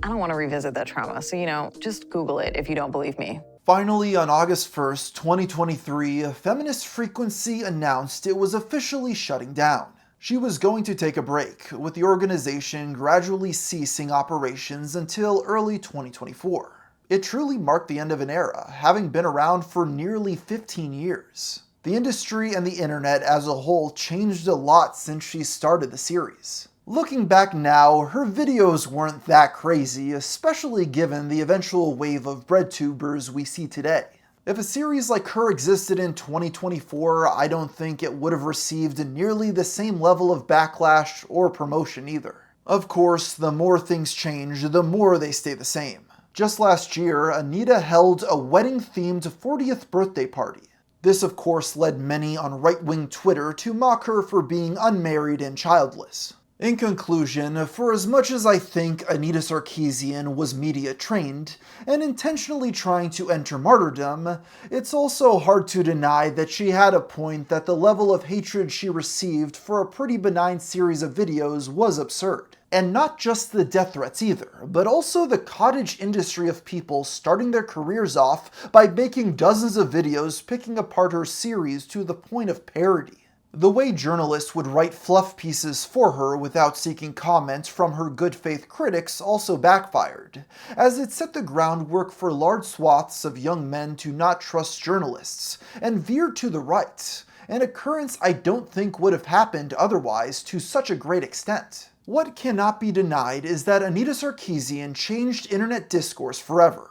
I don't want to revisit that trauma, so just Google it if you don't believe me. Finally, on August 1st, 2023, Feminist Frequency announced it was officially shutting down. She was going to take a break, with the organization gradually ceasing operations until early 2024. It truly marked the end of an era, having been around for nearly 15 years. The industry and the internet as a whole changed a lot since she started the series. Looking back now, her videos weren't that crazy, especially given the eventual wave of breadtubers we see today. If a series like her existed in 2024, I don't think it would have received nearly the same level of backlash or promotion either. Of course, the more things change, the more they stay the same. Just last year, Anita held a wedding-themed 40th birthday party. This, of course, led many on right-wing Twitter to mock her for being unmarried and childless. In conclusion, for as much as I think Anita Sarkeesian was media-trained and intentionally trying to enter martyrdom, it's also hard to deny that she had a point that the level of hatred she received for a pretty benign series of videos was absurd. And not just the death threats either, but also the cottage industry of people starting their careers off by making dozens of videos picking apart her series to the point of parody. The way journalists would write fluff pieces for her without seeking comment from her good faith critics also backfired, as it set the groundwork for large swaths of young men to not trust journalists, and veered to the right, an occurrence I don't think would have happened otherwise to such a great extent. What cannot be denied is that Anita Sarkeesian changed internet discourse forever,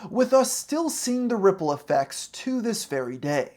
with us still seeing the ripple effects to this very day.